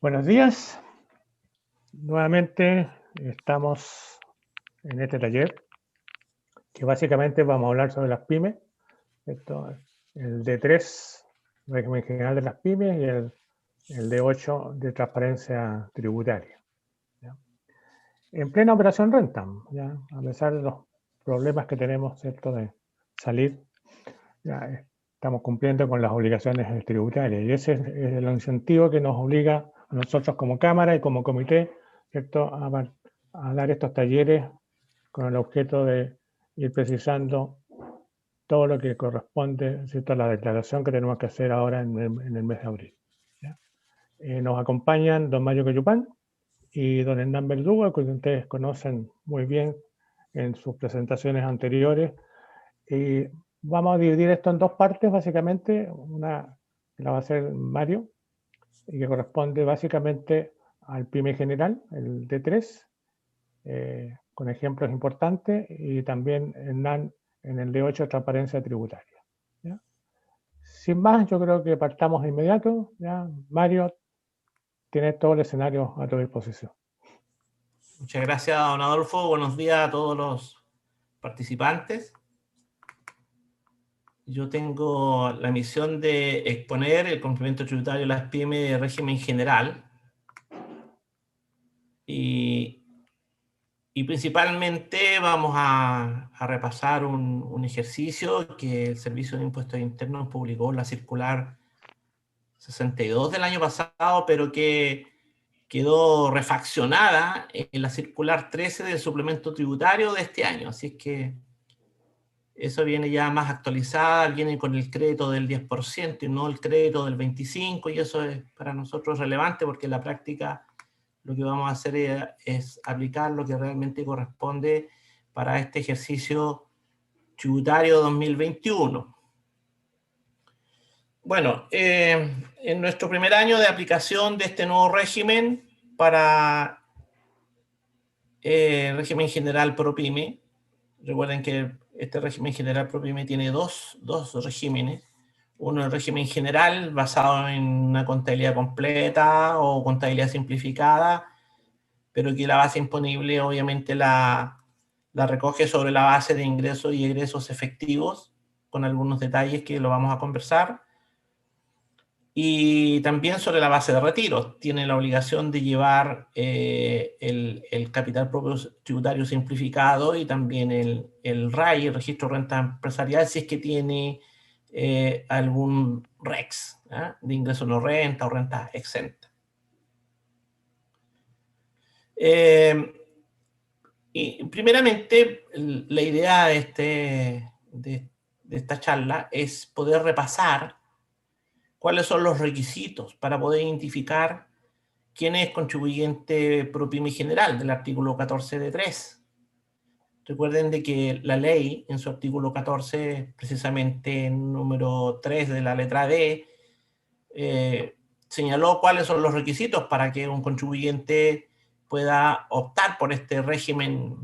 Buenos días. Nuevamente estamos en este taller que básicamente vamos a hablar sobre las pymes. El D3, régimen general de las pymes, y el D8 de transparencia tributaria. ¿Ya? En plena operación Rentam, ¿ya? A pesar de los problemas que tenemos, ¿cierto?, de salir, ya estamos cumpliendo con las obligaciones tributarias, y ese es el incentivo que nos obliga a nosotros como Cámara y como comité, ¿cierto?, a dar estos talleres con el objeto de ir precisando todo lo que corresponde, ¿cierto?, a la declaración que tenemos que hacer ahora en el mes de abril. ¿Ya? Nos acompañan don Mario Cayupán y don Hernán Verdugo, que ustedes conocen muy bien en sus presentaciones anteriores. Y vamos a dividir esto en dos partes, básicamente. Una que la va a hacer Mario y que corresponde básicamente al PYME general, el D3, con ejemplos importantes, y también Hernán en el D8, transparencia tributaria. ¿Ya? Sin más, yo creo que partamos de inmediato. ¿Ya? Mario, tienes todo el escenario a tu disposición. Muchas gracias, don Adolfo. Buenos días a todos los participantes. Yo tengo la misión de exponer el complemento tributario de las pymes de régimen general y principalmente vamos a repasar un ejercicio que el Servicio de Impuestos Internos publicó en la circular 62 del año pasado, pero que quedó refaccionada en la circular 13 del suplemento tributario de este año. Así es que eso viene ya más actualizada, viene con el crédito del 10% y no el crédito del 25%, y eso es para nosotros relevante porque en la práctica lo que vamos a hacer es aplicar lo que realmente corresponde para este ejercicio tributario 2021. Bueno, en nuestro primer año de aplicación de este nuevo régimen para régimen general ProPyme, recuerden que este régimen general ProPyme tiene dos regímenes. Uno, el régimen general, basado en una contabilidad completa o contabilidad simplificada, pero que la base imponible obviamente la recoge sobre la base de ingresos y egresos efectivos, con algunos detalles que lo vamos a conversar. Y también sobre la base de retiro. Tiene la obligación de llevar el capital propio tributario simplificado y también el RAI, el registro de renta empresarial, si es que tiene algún REX, ¿eh? De ingreso no renta o renta exenta. Y primeramente, la idea de esta charla es poder repasar cuáles son los requisitos para poder identificar quién es contribuyente ProPyme general del artículo 14 de 3. Recuerden de que la ley en su artículo 14, precisamente en número 3 de la letra D, señaló cuáles son los requisitos para que un contribuyente pueda optar por este régimen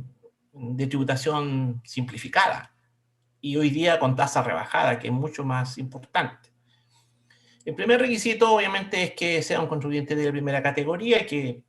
de tributación simplificada y hoy día con tasa rebajada, que es mucho más importante. El primer requisito, obviamente, es que sea un contribuyente de primera categoría, que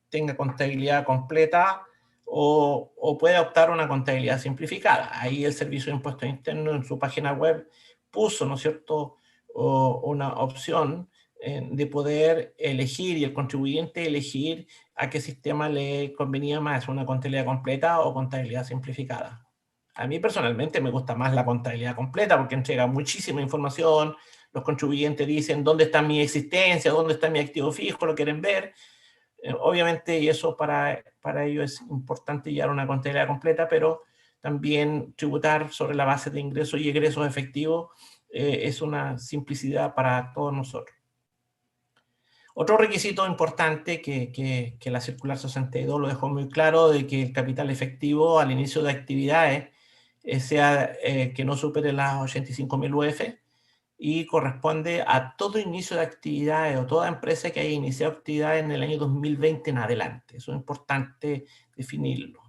tenga contabilidad completa o pueda optar a una contabilidad simplificada. Ahí el Servicio de Impuestos Internos en su página web puso, ¿no es cierto?, una opción de poder elegir, y el contribuyente elegir a qué sistema le convenía más, una contabilidad completa o contabilidad simplificada. A mí personalmente me gusta más la contabilidad completa porque entrega muchísima información. Los contribuyentes dicen dónde está mi existencia, dónde está mi activo fijo, lo quieren ver. Obviamente, y eso para ellos es importante llevar una contabilidad completa, pero también tributar sobre la base de ingresos y egresos efectivos es una simplicidad para todos nosotros. Otro requisito importante que la circular 62 lo dejó muy claro, de que el capital efectivo al inicio de actividades sea que no supere las 85.000 UF y corresponde a todo inicio de actividades o toda empresa que haya iniciado actividades en el año 2020 en adelante. Eso es importante definirlo.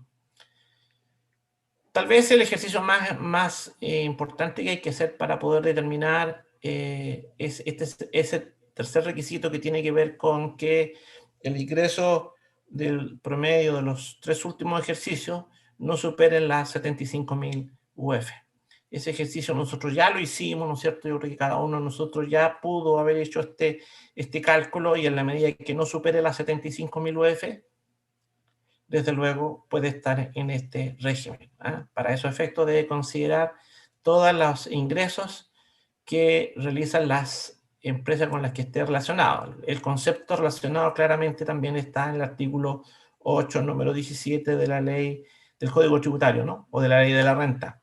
Tal vez el ejercicio más importante que hay que hacer para poder determinar es tercer requisito, que tiene que ver con que el ingreso del promedio de los 3 últimos ejercicios no superen las 75.000 UF. Ese ejercicio nosotros ya lo hicimos, ¿no es cierto? Yo creo que cada uno de nosotros ya pudo haber hecho este cálculo, y en la medida que no supere las 75.000 UF, desde luego puede estar en este régimen. Para esos efectos debe considerar todos los ingresos que realizan las empresas con las que esté relacionado. El concepto relacionado claramente también está en el artículo 8, número 17 de la ley del Código Tributario, ¿no? O de la ley de la renta.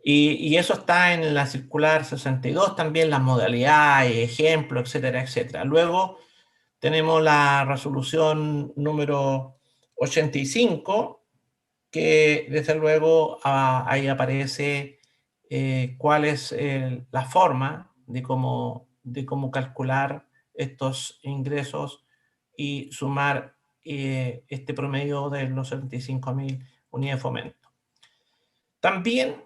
Y eso está en la circular 62 también, las modalidades, ejemplos, etcétera, etcétera. Luego tenemos la resolución número 85, que desde luego ahí aparece cuál es la forma de cómo calcular estos ingresos y sumar este promedio de los 75.000 unidades de fomento. También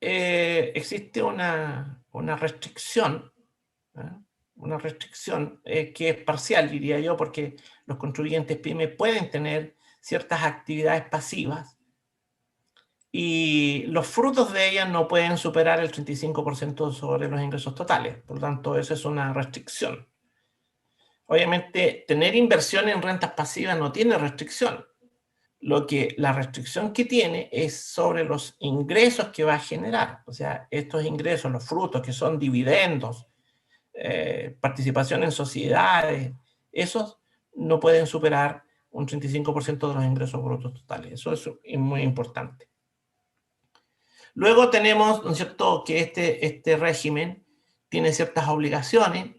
existe una restricción, que es parcial, diría yo, porque los contribuyentes PYME pueden tener ciertas actividades pasivas y los frutos de ellas no pueden superar el 35% sobre los ingresos totales. Por lo tanto, esa es una restricción. Obviamente, tener inversión en rentas pasivas no tiene restricción. La restricción que tiene es sobre los ingresos que va a generar. O sea, estos ingresos, los frutos que son dividendos, participación en sociedades, esos no pueden superar un 35% de los ingresos brutos totales. Eso es muy importante. Luego tenemos, ¿no es cierto?, que este régimen tiene ciertas obligaciones,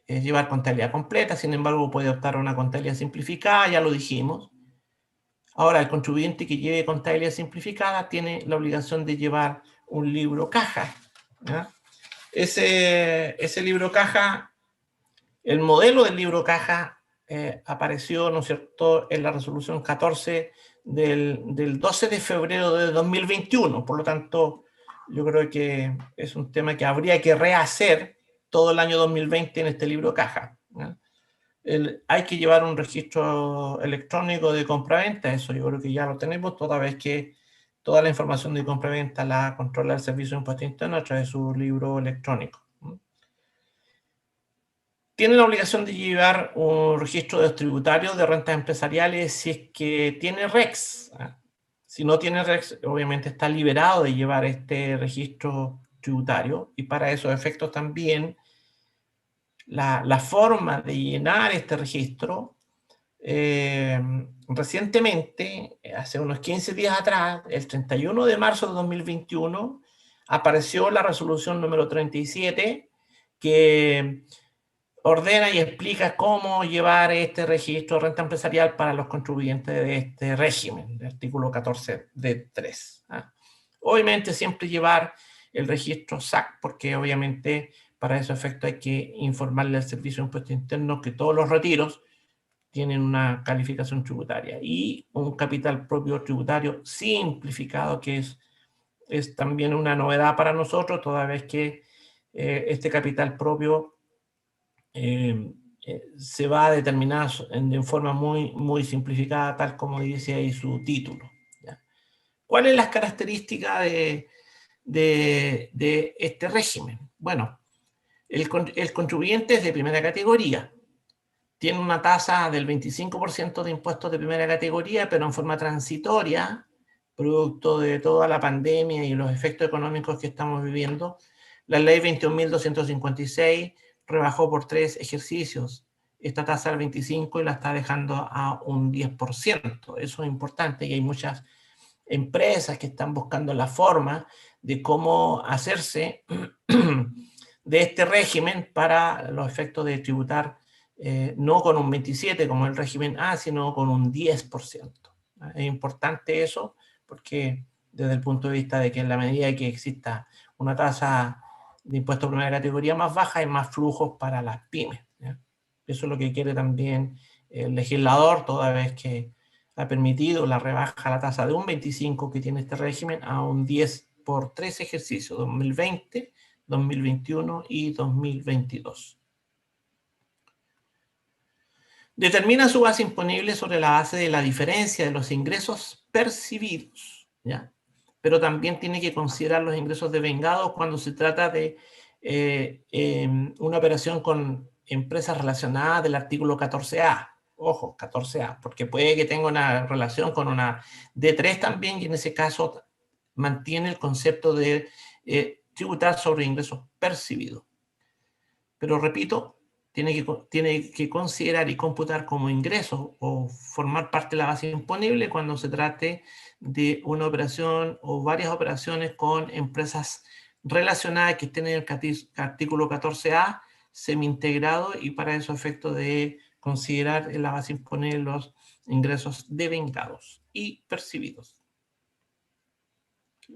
llevar contabilidad completa, sin embargo puede optar a una contabilidad simplificada, ya lo dijimos. Ahora, el contribuyente que lleve contabilidad simplificada tiene la obligación de llevar un libro caja, ¿ya? Ese libro caja, el modelo del libro caja apareció, ¿no es cierto?, en la resolución 14 del 12 de febrero de 2021. Por lo tanto, yo creo que es un tema que habría que rehacer todo el año 2020 en este libro caja, ¿ya? Hay que llevar un registro electrónico de compraventa, eso yo creo que ya lo tenemos, toda vez que toda la información de compraventa la controla el Servicio de Impuesto Interno a través de su libro electrónico. Tiene la obligación de llevar un registro de tributario de rentas empresariales si es que tiene REX. Si no tiene REX, obviamente está liberado de llevar este registro tributario, y para esos efectos también la forma de llenar este registro, recientemente, hace unos 15 días atrás, el 31 de marzo de 2021, apareció la resolución número 37, que ordena y explica cómo llevar este registro de renta empresarial para los contribuyentes de este régimen, del artículo 14 de 3. Obviamente siempre llevar el registro SAC, porque obviamente para ese efecto hay que informarle al Servicio de Impuesto Interno que todos los retiros tienen una calificación tributaria y un capital propio tributario simplificado, que es también una novedad para nosotros, toda vez que este capital propio se va a determinar de forma muy, muy simplificada, tal como dice ahí su título, ¿ya? ¿Cuáles son las características de este régimen? Bueno, el contribuyente es de primera categoría, tiene una tasa del 25% de impuestos de primera categoría, pero en forma transitoria, producto de toda la pandemia y los efectos económicos que estamos viviendo. La ley 21.256 rebajó por 3 ejercicios esta tasa al 25% y la está dejando a un 10%. Eso es importante, y hay muchas empresas que están buscando la forma de cómo hacerse de este régimen para los efectos de tributar no con un 27% como el régimen A, sino con un 10%. Es importante eso, porque desde el punto de vista de que en la medida que exista una tasa de impuesto de primera categoría más baja, hay más flujos para las pymes, ¿ya? Eso es lo que quiere también el legislador, toda vez que ha permitido la rebaja a la tasa de un 25% que tiene este régimen a un 10% por 3 ejercicios, 2020, 2021 y 2022. Determina su base imponible sobre la base de la diferencia de los ingresos percibidos, ¿ya? Pero también tiene que considerar los ingresos devengados cuando se trata de una operación con empresas relacionadas del artículo 14A. Ojo, 14A, porque puede que tenga una relación con una D3 también, y en ese caso mantiene el concepto de tributar sobre ingresos percibidos. Pero repito, tiene que considerar y computar como ingresos o formar parte de la base imponible cuando se trate de una operación o varias operaciones con empresas relacionadas que estén en el artículo 14A semi-integrado, y para esos efectos de considerar en la base imponible los ingresos devengados y percibidos.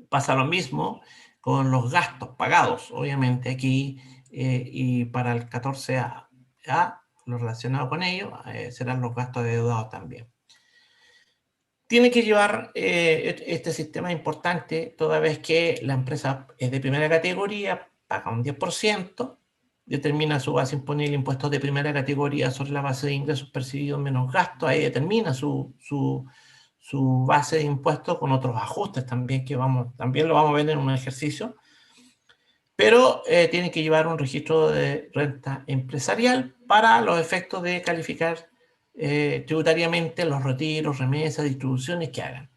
Pasa lo mismo con los gastos pagados, obviamente aquí, y para el 14A, lo relacionado con ello, serán los gastos adeudados también. Tiene que llevar este sistema importante, toda vez que la empresa es de primera categoría, paga un 10%, determina su base imponible de impuestos de primera categoría sobre la base de ingresos percibidos menos gastos, ahí determina su base de impuestos con otros ajustes también, que también lo vamos a ver en un ejercicio, pero tiene que llevar un registro de renta empresarial para los efectos de calificar tributariamente los retiros, remesas, distribuciones que hagan.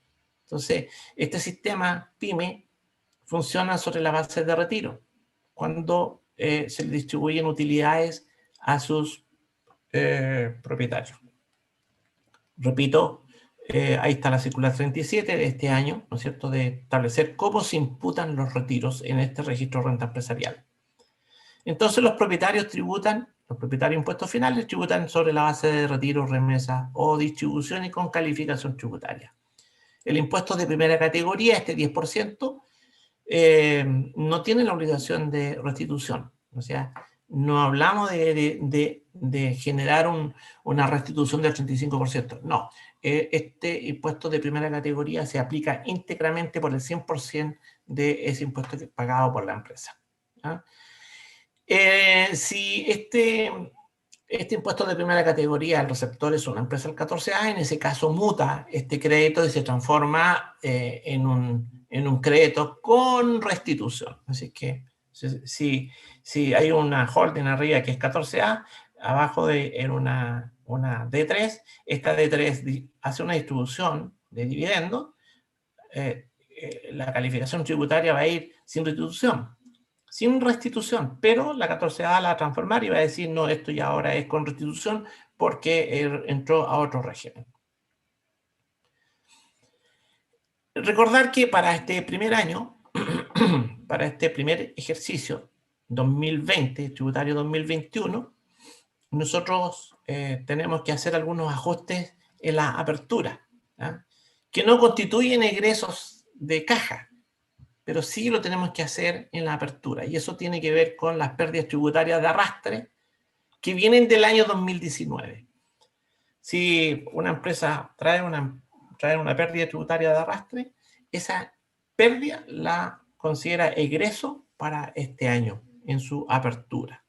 Entonces, este sistema PYME funciona sobre la base de retiro, cuando se le distribuyen utilidades a sus propietarios. Repito, ahí está la circular 37 de este año, ¿no es cierto?, de establecer cómo se imputan los retiros en este registro de renta empresarial. Entonces los propietarios impuestos finales tributan sobre la base de retiro, remesa o distribución y con calificación tributaria. El impuesto de primera categoría, este 10%, no tiene la obligación de restitución. O sea, no hablamos de generar una restitución del 35%. No, este impuesto de primera categoría se aplica íntegramente por el 100% de ese impuesto pagado por la empresa. ¿Ah? Si este impuesto de primera categoría, el receptor es una empresa del 14A, en ese caso muta este crédito y se transforma en un crédito con restitución. Así que si hay una holding arriba que es 14A, abajo en una D3, esta D3 hace una distribución de dividendos, la calificación tributaria va a ir sin restitución, pero la 14A la va a transformar y va a decir, no, esto ya ahora es con restitución porque entró a otro régimen. Recordar que para este primer año, para este primer ejercicio, 2020, tributario 2021, nosotros tenemos que hacer algunos ajustes en la apertura, ¿ya?, que no constituyen egresos de caja, pero sí lo tenemos que hacer en la apertura. Y eso tiene que ver con las pérdidas tributarias de arrastre que vienen del año 2019. Si una empresa trae una pérdida tributaria de arrastre, esa pérdida la considera egreso para este año en su apertura.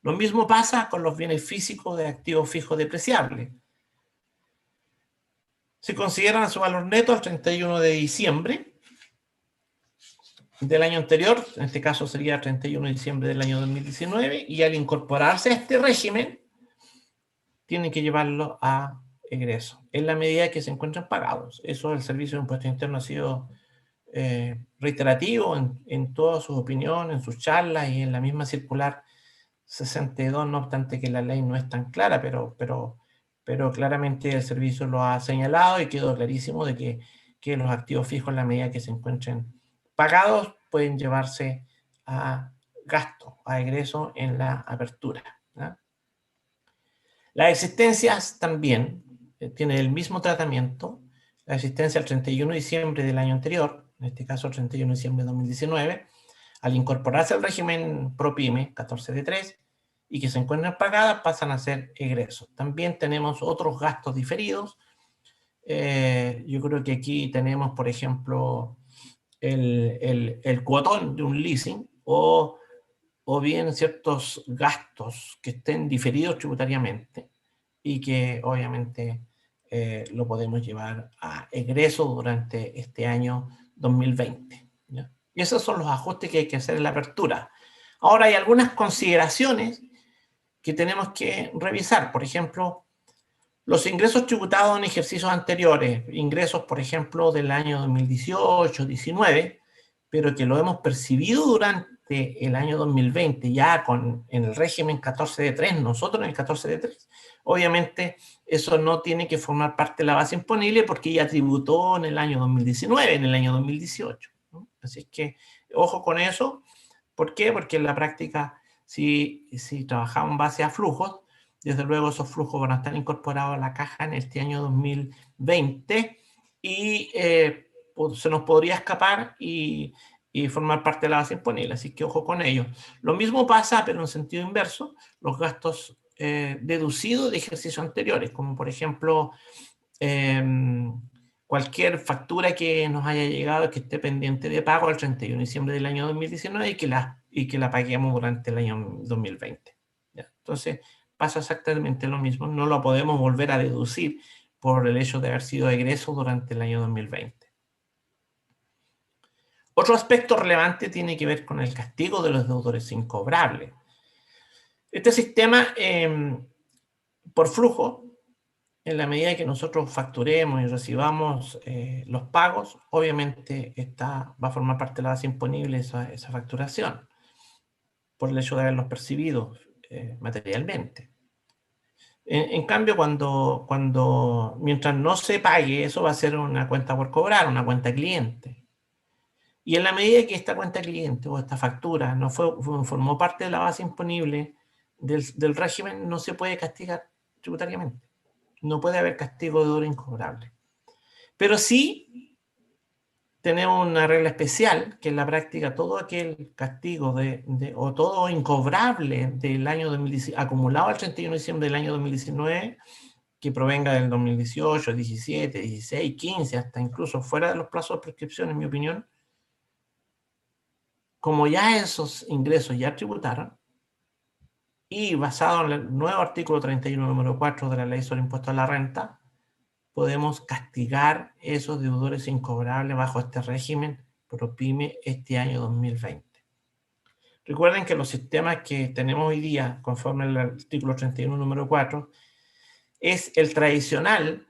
Lo mismo pasa con los bienes físicos de activos fijos depreciables. Se consideran su valor neto al 31 de diciembre del año anterior, en este caso sería 31 de diciembre del año 2019, y al incorporarse a este régimen, tienen que llevarlo a egreso, en la medida que se encuentren pagados. Eso el Servicio de Impuestos Internos ha sido reiterativo en todas sus opiniones, en sus charlas y en la misma circular 62, no obstante que la ley no es tan clara, pero claramente el servicio lo ha señalado y quedó clarísimo de que los activos fijos, en la medida que se encuentren pagados, pueden llevarse a gasto, a egreso en la apertura, ¿no? Las existencias también tienen el mismo tratamiento. La existencia el 31 de diciembre del año anterior, en este caso el 31 de diciembre de 2019, al incorporarse al régimen ProPyme 14D3 y que se encuentran pagadas, pasan a ser egresos. También tenemos otros gastos diferidos. Yo creo que aquí tenemos, por ejemplo, el cuotón de un leasing o o bien ciertos gastos que estén diferidos tributariamente y que obviamente lo podemos llevar a egreso durante este año 2020. ¿Ya? Y esos son los ajustes que hay que hacer en la apertura. Ahora hay algunas consideraciones que tenemos que revisar. Por ejemplo, los ingresos tributados en ejercicios anteriores, ingresos, por ejemplo, del año 2018, 19, pero que lo hemos percibido durante el año 2020, ya en el régimen 14 de 3, nosotros en el 14 de 3, obviamente eso no tiene que formar parte de la base imponible porque ya tributó en el año 2019, en el año 2018. ¿No? Así es que, ojo con eso. ¿Por qué? Porque en la práctica, si trabajamos en base a flujos, desde luego esos flujos van a estar incorporados a la caja en este año 2020 y se nos podría escapar y formar parte de la base imponible. Así que ojo con ello. Lo mismo pasa, pero en sentido inverso, los gastos deducidos de ejercicios anteriores, como por ejemplo cualquier factura que nos haya llegado que esté pendiente de pago al 31 de diciembre del año 2019 y que la paguemos durante el año 2020. ¿Ya? Entonces, pasa exactamente lo mismo. No lo podemos volver a deducir por el hecho de haber sido egreso durante el año 2020. Otro aspecto relevante tiene que ver con el castigo de los deudores incobrables. Este sistema, por flujo, en la medida que nosotros facturemos y recibamos los pagos, obviamente va a formar parte de la base imponible esa facturación, por el hecho de haberlos percibido materialmente. En cambio, mientras no se pague, eso va a ser una cuenta por cobrar, una cuenta cliente. Y en la medida que esta cuenta cliente o esta factura no formó parte de la base imponible del régimen, no se puede castigar tributariamente. No puede haber castigo de deudor incobrable. Pero sí tenemos una regla especial, que en la práctica todo aquel castigo o todo incobrable del año 2019, acumulado al 31 de diciembre del año 2019, que provenga del 2018, 17, 16, 15, hasta incluso fuera de los plazos de prescripción, en mi opinión, como ya esos ingresos ya tributaron, y basado en el nuevo artículo 31, número 4 de la Ley sobre Impuesto a la Renta, podemos castigar esos deudores incobrables bajo este régimen ProPyme este año 2020. Recuerden que los sistemas que tenemos hoy día, conforme al artículo 31, número 4, es el tradicional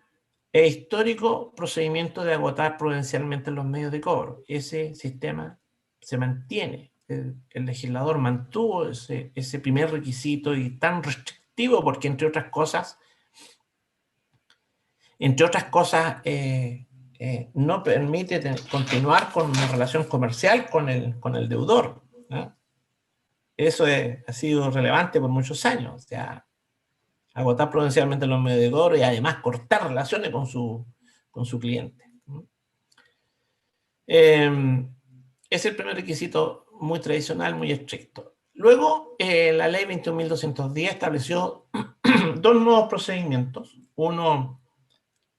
e histórico procedimiento de agotar prudencialmente los medios de cobro. Ese sistema se mantiene. El legislador mantuvo ese primer requisito y tan restrictivo porque, entre otras cosas, no permite continuar con una relación comercial con el deudor. ¿No? Eso ha sido relevante por muchos años. O sea, agotar prudencialmente los medios de cobro y además cortar relaciones con su cliente. Es el primer requisito muy tradicional, muy estricto. Luego, la ley 21.210 estableció dos nuevos procedimientos. Uno,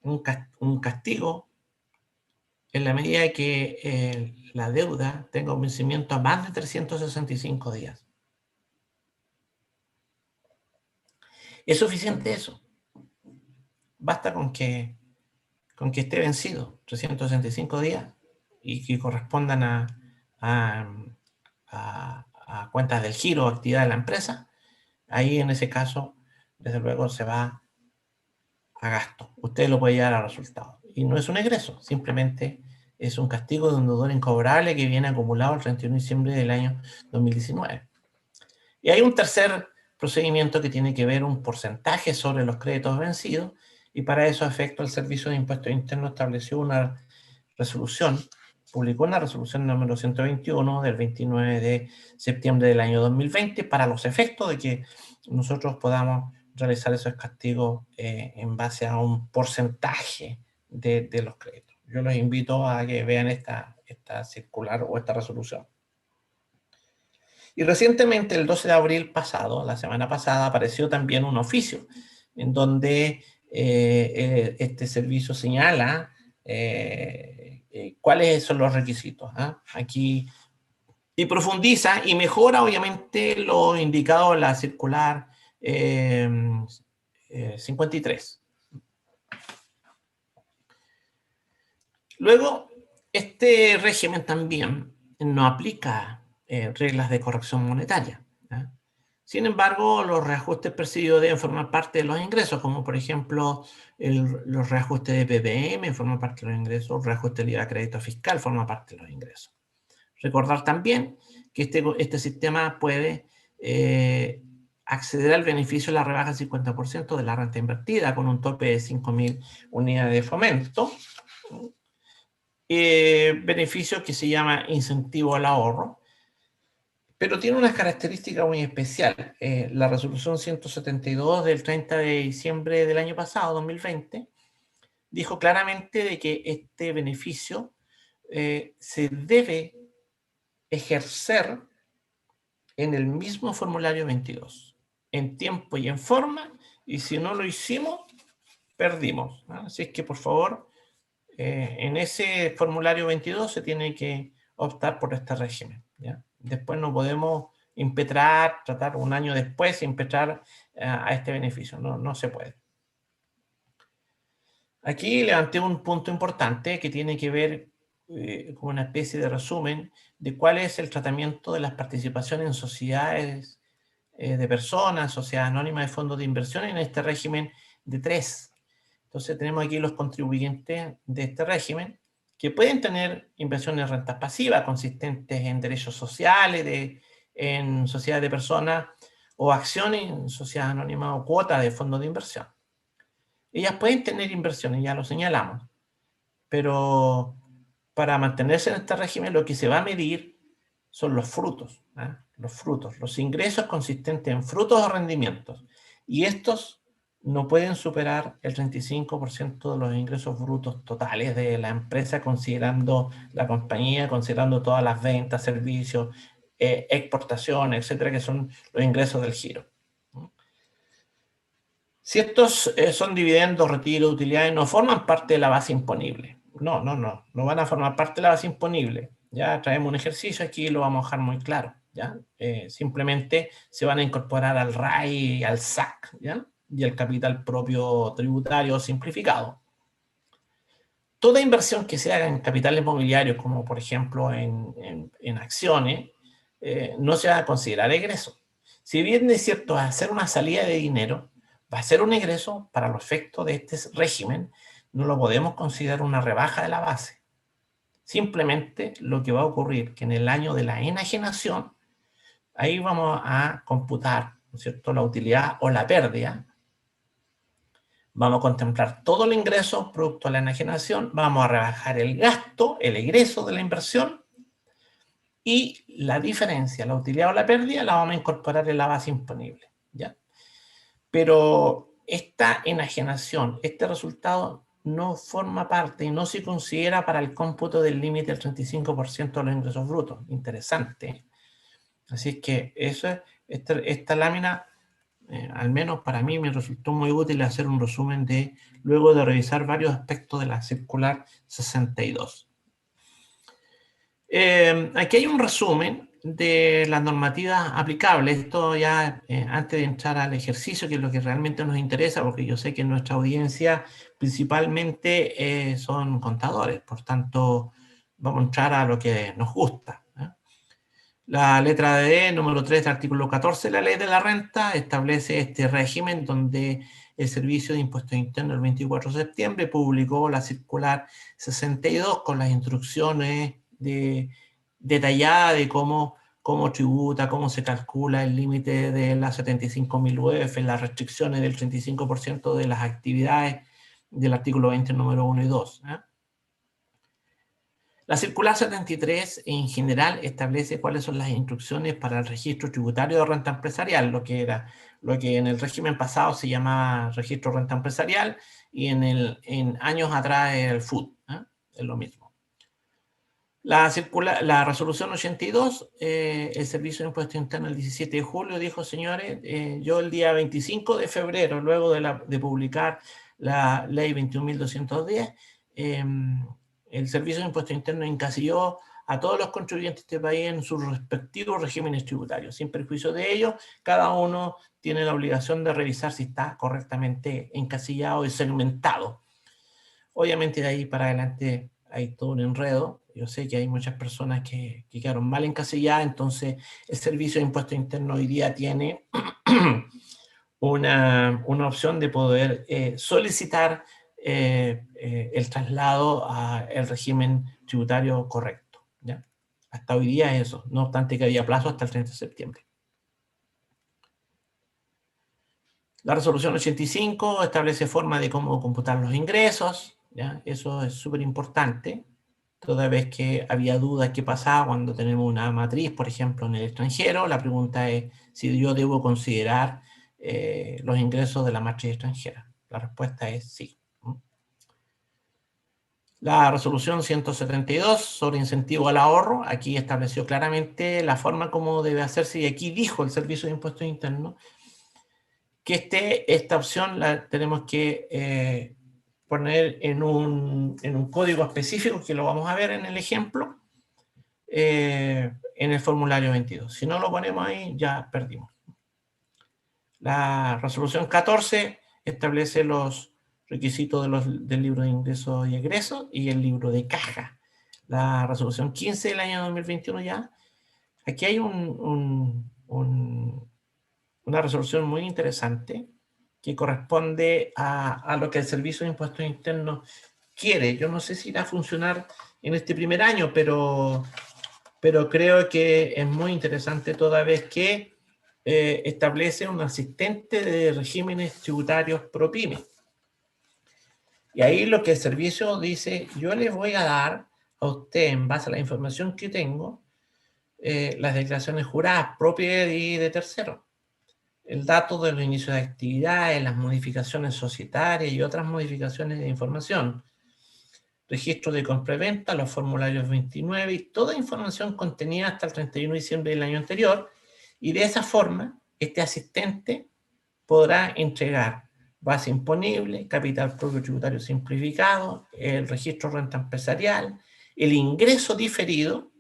un castigo en la medida que la deuda tenga un vencimiento a más de 365 días. ¿Es suficiente eso? Basta con que esté vencido 365 días y que correspondan a cuentas del giro o actividad de la empresa. Ahí, en ese caso, desde luego se va a gasto. Usted lo puede llevar a resultados. Y no es un egreso, simplemente es un castigo de un deudor incobrable que viene acumulado el 31 de diciembre del año 2019. Y hay un tercer procedimiento que tiene que ver un porcentaje sobre los créditos vencidos, y para eso efecto el Servicio de Impuestos Internos estableció una resolución, publicó una resolución número 121 del 29 de septiembre del año 2020 para los efectos de que nosotros podamos realizar esos castigos en base a un porcentaje de los créditos. Yo los invito a que vean esta circular o esta resolución. Y recientemente, el 12 de abril pasado, la semana pasada, apareció también un oficio en donde este servicio señala cuáles son los requisitos. Aquí y profundiza y mejora, obviamente, lo indicado en la circular 53. Luego, este régimen también no aplica reglas de corrección monetaria, ¿ya? Sin embargo, los reajustes percibidos deben formar parte de los ingresos, como por ejemplo los reajustes de PPM forman parte de los ingresos, el reajuste del IVA crédito fiscal forma parte de los ingresos. Recordar también que este sistema puede acceder al beneficio de la rebaja del 50% de la renta invertida con un tope de 5.000 unidades de fomento. Beneficio que se llama incentivo al ahorro, pero tiene unas características muy especiales. La resolución 172 del 30 de diciembre del año pasado, 2020, dijo claramente de que este beneficio se debe ejercer en el mismo formulario 22, en tiempo y en forma, y si no lo hicimos, perdimos, ¿no? Así es que, por favor, en ese formulario 22 se tiene que optar por este régimen, ¿ya? Después no podemos impetrar, tratar un año después, impetrar a este beneficio. No se puede. Aquí levanté un punto importante que tiene que ver con una especie de resumen de cuál es el tratamiento de las participaciones en sociedades de personas, sociedades anónimas de fondos de inversión en este régimen de 3. Entonces tenemos aquí los contribuyentes de este régimen que pueden tener inversiones en rentas pasivas consistentes en derechos sociales, en sociedades de personas o acciones en sociedades anónimas o cuotas de fondos de inversión. Ellas pueden tener inversiones, ya lo señalamos, pero para mantenerse en este régimen lo que se va a medir son los frutos, ¿eh? Los ingresos consistentes en frutos o rendimientos. Y estos no pueden superar el 35% de los ingresos brutos totales de la empresa, considerando la compañía, considerando todas las ventas, servicios, exportaciones, etcétera, que son los ingresos del giro. Si estos son dividendos, retiros, utilidades, no forman parte de la base imponible. No van a formar parte de la base imponible. Ya traemos un ejercicio aquí y lo vamos a dejar muy claro, ¿ya? Simplemente se van a incorporar al RAI y al SAC, ¿ya? Y al capital propio tributario simplificado. Toda inversión que se haga en capitales mobiliarios, como por ejemplo en acciones, no se va a considerar egreso. Si bien es cierto, hacer una salida de dinero va a ser un egreso para los efectos de este régimen, no lo podemos considerar una rebaja de la base. Simplemente lo que va a ocurrir que en el año de la enajenación, ahí vamos a computar, ¿no es cierto?, la utilidad o la pérdida. Vamos a contemplar todo el ingreso producto de la enajenación, vamos a rebajar el gasto, el egreso de la inversión, y la diferencia, la utilidad o la pérdida, la vamos a incorporar en la base imponible, ¿ya? Pero esta enajenación, este resultado, no forma parte y no se considera para el cómputo del límite del 35% de los ingresos brutos. Interesante. Así es que esta lámina, al menos para mí, me resultó muy útil hacer un resumen luego de revisar varios aspectos de la circular 62. Aquí hay un resumen de las normativas aplicables. Esto ya antes de entrar al ejercicio, que es lo que realmente nos interesa, porque yo sé que nuestra audiencia principalmente son contadores, por tanto vamos a entrar a lo que nos gusta, ¿eh? La letra D, número 3 del artículo 14 de la Ley de la Renta, establece este régimen donde el Servicio de Impuestos Internos el 24 de septiembre publicó la circular 62 con las instrucciones detallada de cómo tributa, cómo se calcula el límite de las 75.000 UF, las restricciones del 35% de las actividades del artículo 20, número 1 y 2. La circular 73 en general establece cuáles son las instrucciones para el registro tributario de renta empresarial, lo que en el régimen pasado se llamaba registro de renta empresarial y en años atrás era el FUT, es lo mismo. La resolución 82, el Servicio de Impuestos Internos el 17 de julio dijo, señores, yo el día 25 de febrero, luego de publicar la ley 21.210, el Servicio de Impuestos Internos encasilló a todos los contribuyentes de este país en sus respectivos regímenes tributarios. Sin perjuicio de ello, cada uno tiene la obligación de revisar si está correctamente encasillado y segmentado. Obviamente de ahí para adelante hay todo un enredo. Yo sé que hay muchas personas que quedaron mal encasilladas, entonces el Servicio de Impuesto Interno hoy día tiene una opción de poder solicitar el traslado al régimen tributario correcto, ¿ya? Hasta hoy día es eso, no obstante que había plazo hasta el 30 de septiembre. La resolución 85 establece forma de cómo computar los ingresos, ¿ya? Eso es súper importante, toda vez que había dudas qué pasaba cuando tenemos una matriz, por ejemplo, en el extranjero. La pregunta es si yo debo considerar los ingresos de la matriz extranjera. La respuesta es sí. La resolución 172 sobre incentivo al ahorro, aquí estableció claramente la forma como debe hacerse, y aquí dijo el Servicio de Impuestos Internos que esta opción la tenemos que poner en un código específico, que lo vamos a ver en el ejemplo, en el formulario 22. Si no lo ponemos ahí, ya perdimos. La resolución 14 establece los requisitos del libro de ingresos y egresos y el libro de caja. La resolución 15 del año 2021 ya. Aquí hay una resolución muy interesante que corresponde a lo que el Servicio de Impuestos Internos quiere. Yo no sé si irá a funcionar en este primer año, pero creo que es muy interesante toda vez que establece un asistente de regímenes tributarios ProPyme. Y ahí lo que el servicio dice, yo les voy a dar a usted, en base a la información que tengo, las declaraciones juradas propias y de terceros, el dato de los inicios de actividades, las modificaciones societarias y otras modificaciones de información, registro de compra y venta, los formularios 29 y toda información contenida hasta el 31 de diciembre del año anterior, y de esa forma este asistente podrá entregar base imponible, capital propio tributario simplificado, el registro de renta empresarial, el ingreso diferido,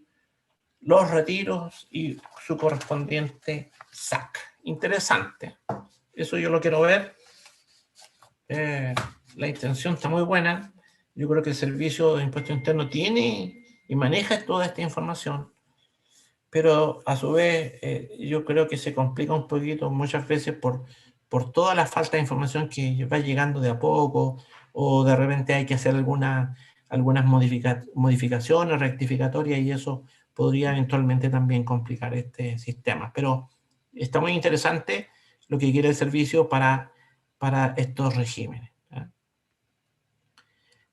los retiros y su correspondiente SAC. Interesante. Eso yo lo quiero ver. La intención está muy buena. Yo creo que el Servicio de Impuestos Internos tiene y maneja toda esta información, pero a su vez yo creo que se complica un poquito muchas veces por toda la falta de información que va llegando de a poco, o de repente hay que hacer algunas modificaciones rectificatorias, y eso podría eventualmente también complicar este sistema. Pero está muy interesante lo que quiere el servicio para estos regímenes.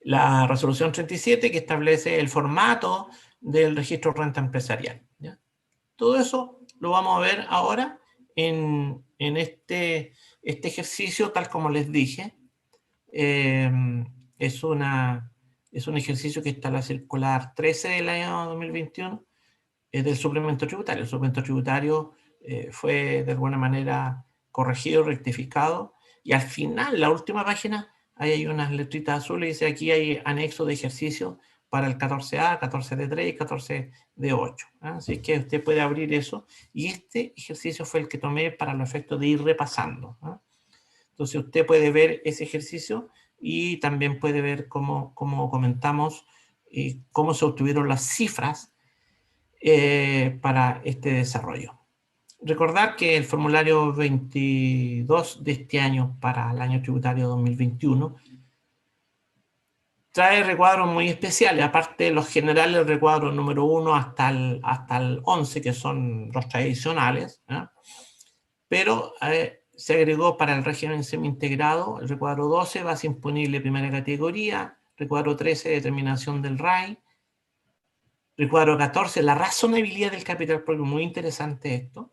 La resolución 37, que establece el formato del registro de renta empresarial, ¿ya? Todo eso lo vamos a ver ahora en este ejercicio, tal como les dije. Es un ejercicio que está en la circular 13 del año 2021, es del suplemento tributario. El suplemento tributario fue de alguna manera corregido, rectificado, y al final, la última página, ahí hay unas letritas azules y dice aquí hay anexo de ejercicio para el 14A, 14D3 y 14D8. Así que usted puede abrir eso, y este ejercicio fue el que tomé para los efectos de ir repasando. Entonces usted puede ver ese ejercicio y también puede ver cómo comentamos y cómo se obtuvieron las cifras para este desarrollo. Recordar que el formulario 22 de este año para el año tributario 2021 trae recuadros muy especiales, aparte de los generales, el recuadro número 1 hasta el 11, que son los tradicionales, ¿eh? Pero se agregó para el régimen semi-integrado el recuadro 12, base imponible primera categoría, recuadro 13, determinación del RAI, recuadro 14, la razonabilidad del capital propio, muy interesante esto.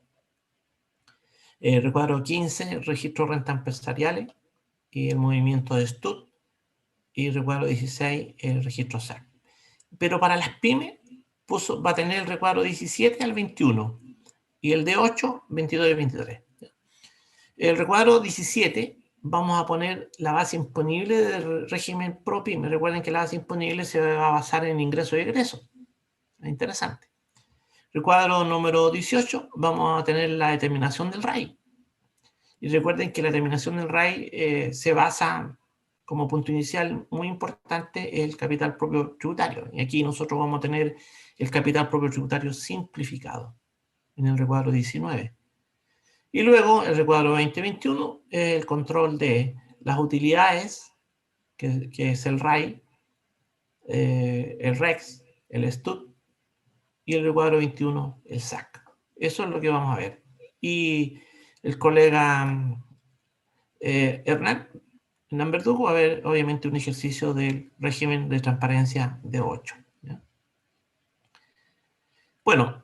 Recuadro 15, registro de rentas empresariales y el movimiento de STUT. Y recuadro 16, el registro SAC. Pero para las pymes va a tener el recuadro 17 al 21 y el de 8, 22 y 23. El recuadro 17 vamos a poner la base imponible del régimen ProPyme. Recuerden que la base imponible se va a basar en ingreso y egreso. Interesante. Recuadro número 18, vamos a tener la determinación del RAI. Y recuerden que la determinación del RAI se basa como punto inicial muy importante el capital propio tributario. Y aquí nosotros vamos a tener el capital propio tributario simplificado en el recuadro 19. Y luego el recuadro 2021, el control de las utilidades, que es el RAI, el REX, el STUT, y el recuadro 21, el SAC. Eso es lo que vamos a ver. Y el colega Hernán Verdugo va a ver, obviamente, un ejercicio del régimen de transparencia de 8. ¿Ya? Bueno,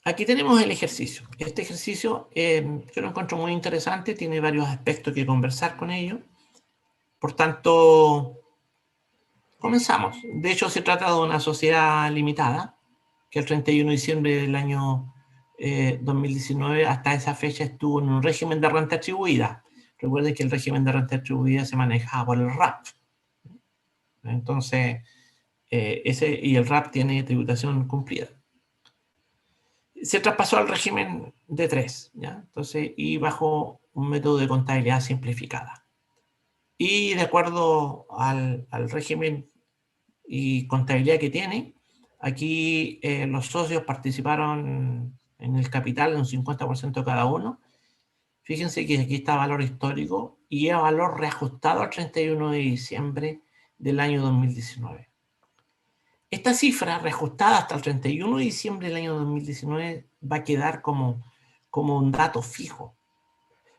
aquí tenemos el ejercicio. Este ejercicio yo lo encuentro muy interesante, tiene varios aspectos que conversar con ello. Por tanto, comenzamos. De hecho, se trata de una sociedad limitada, que el 31 de diciembre del año 2019 hasta esa fecha estuvo en un régimen de renta atribuida. Recuerden que el régimen de renta atribuida se manejaba por el RAP. Entonces, y el RAP tiene tributación cumplida. Se traspasó al régimen de 3, ¿ya? Entonces, y bajo un método de contabilidad simplificada. Y de acuerdo al régimen y contabilidad que tiene, aquí los socios participaron en el capital en un 50% cada uno. Fíjense que aquí está valor histórico y es valor reajustado al 31 de diciembre del año 2019. Esta cifra reajustada hasta el 31 de diciembre del año 2019 va a quedar como un dato fijo,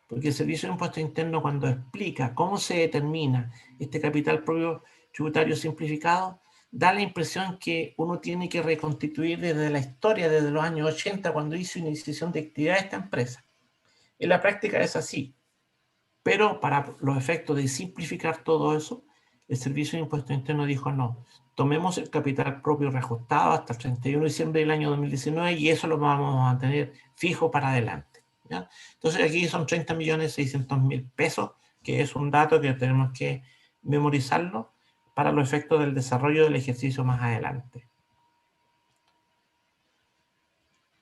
porque el Servicio de Impuesto Interno, cuando explica cómo se determina este capital propio tributario simplificado, da la impresión que uno tiene que reconstituir desde la historia, desde los años 80, cuando hizo iniciación de actividad de esta empresa. En la práctica es así, pero para los efectos de simplificar todo eso, el Servicio de Impuesto Interno dijo no, tomemos el capital propio reajustado hasta el 31 de diciembre del año 2019 y eso lo vamos a mantener fijo para adelante. ¿Ya? Entonces aquí son 30.600.000 pesos, que es un dato que tenemos que memorizarlo para los efectos del desarrollo del ejercicio más adelante.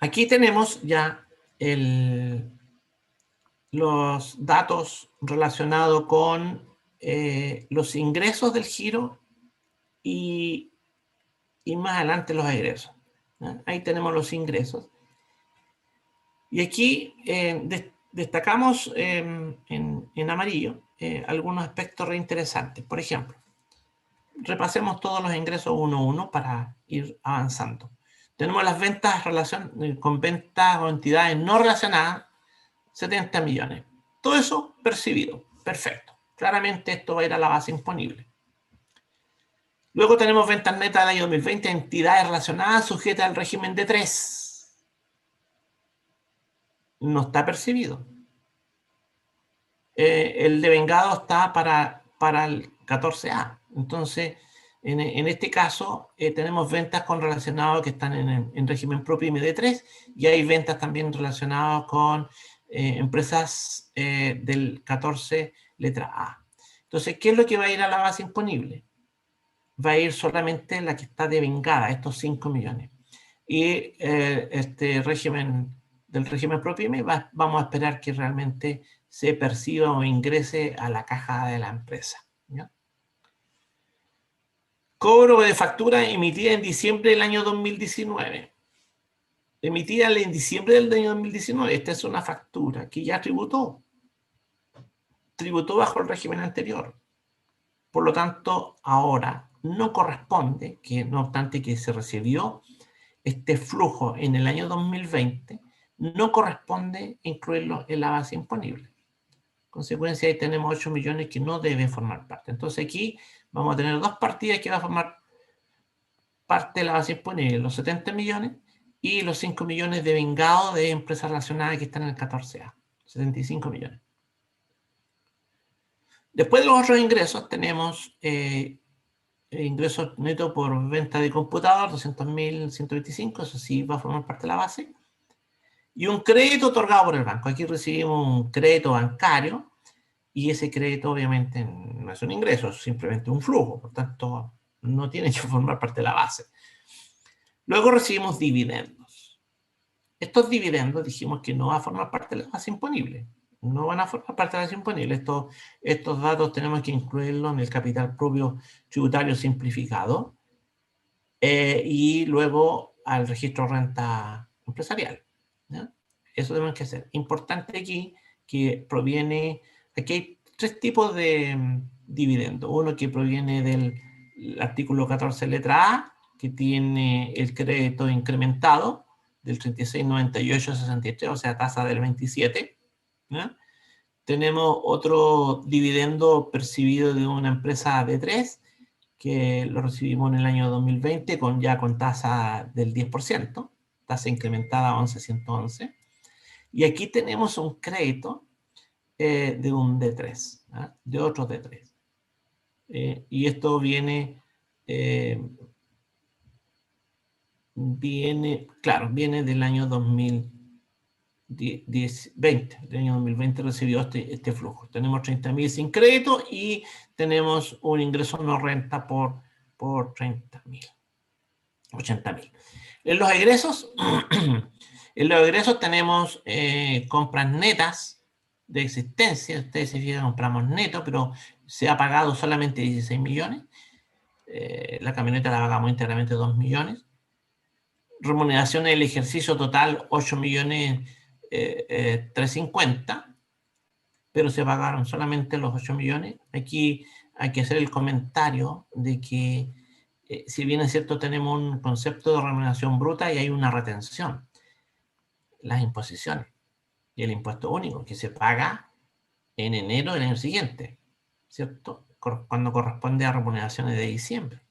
Aquí tenemos ya los datos relacionados con los ingresos del giro y más adelante los egresos. ¿Ya? Ahí tenemos los ingresos. Y aquí destacamos en amarillo algunos aspectos reinteresantes. Por ejemplo, repasemos todos los ingresos uno a uno para ir avanzando. Tenemos las ventas con ventas o entidades no relacionadas, 70 millones. Todo eso percibido. Perfecto. Claramente esto va a ir a la base imponible. Luego tenemos ventas netas del año 2020, entidades relacionadas sujetas al régimen de 3. No está percibido. El devengado está para el 14A. Entonces, en este caso, tenemos ventas relacionadas que están en régimen propio de 3 y hay ventas también relacionadas con empresas del 14 letra A. Entonces, ¿qué es lo que va a ir a la base imponible? Va a ir solamente la que está devengada, estos 5 millones. Y del régimen propio vamos a esperar que realmente se perciba o ingrese a la caja de la empresa. ¿Ya? Cobro de factura emitida en diciembre del año 2019. Emitida en diciembre del año 2019. Esta es una factura que ya tributó. Tributó bajo el régimen anterior. Por lo tanto, ahora no corresponde, que no obstante que se recibió este flujo en el año 2020, no corresponde incluirlo en la base imponible. En consecuencia, ahí tenemos 8 millones que no deben formar parte. Entonces aquí vamos a tener dos partidas que van a formar parte de la base imponible, los 70 millones y los 5 millones de vengado de empresas relacionadas que están en el 14A, 75 millones. Después de los otros ingresos tenemos ingresos netos por venta de computador, 200.125, eso sí va a formar parte de la base. Y un crédito otorgado por el banco. Aquí recibimos un crédito bancario y ese crédito obviamente no es un ingreso, es simplemente un flujo. Por tanto, no tienen que formar parte de la base. Luego recibimos dividendos. Estos dividendos dijimos que no van a formar parte de la base imponible. No van a formar parte de la base imponible. Estos datos tenemos que incluirlos en el capital propio tributario simplificado y luego al registro de renta empresarial, ¿ya? Eso tenemos que hacer. Importante aquí que proviene, aquí hay 3 tipos de dividendos. Uno que proviene del artículo 14 letra A, que tiene el crédito incrementado del 36,98 a 63, o sea, tasa del 27. ¿Ya? Tenemos otro dividendo percibido de una empresa de 3, que lo recibimos en el año 2020 ya con tasa del 10%, tasa incrementada a 11,111. Y aquí tenemos un crédito de un D3, ¿eh? De otro D3. Y esto viene, viene del año 2020. Del año 2020 recibió este flujo. Tenemos 30.000 sin crédito y tenemos un ingreso no renta por 30.000, 80.000. En los egresos, tenemos compras netas de existencia. Ustedes se fijan, compramos neto, pero se ha pagado solamente 16 millones. La camioneta la pagamos íntegramente 2 millones. Remuneración del ejercicio total 8 millones 350, pero se pagaron solamente los 8 millones. Aquí hay que hacer el comentario de que si bien es cierto, tenemos un concepto de remuneración bruta y hay una retención, las imposiciones y el impuesto único que se paga en enero del año siguiente, ¿cierto? Cuando corresponde a remuneraciones de diciembre.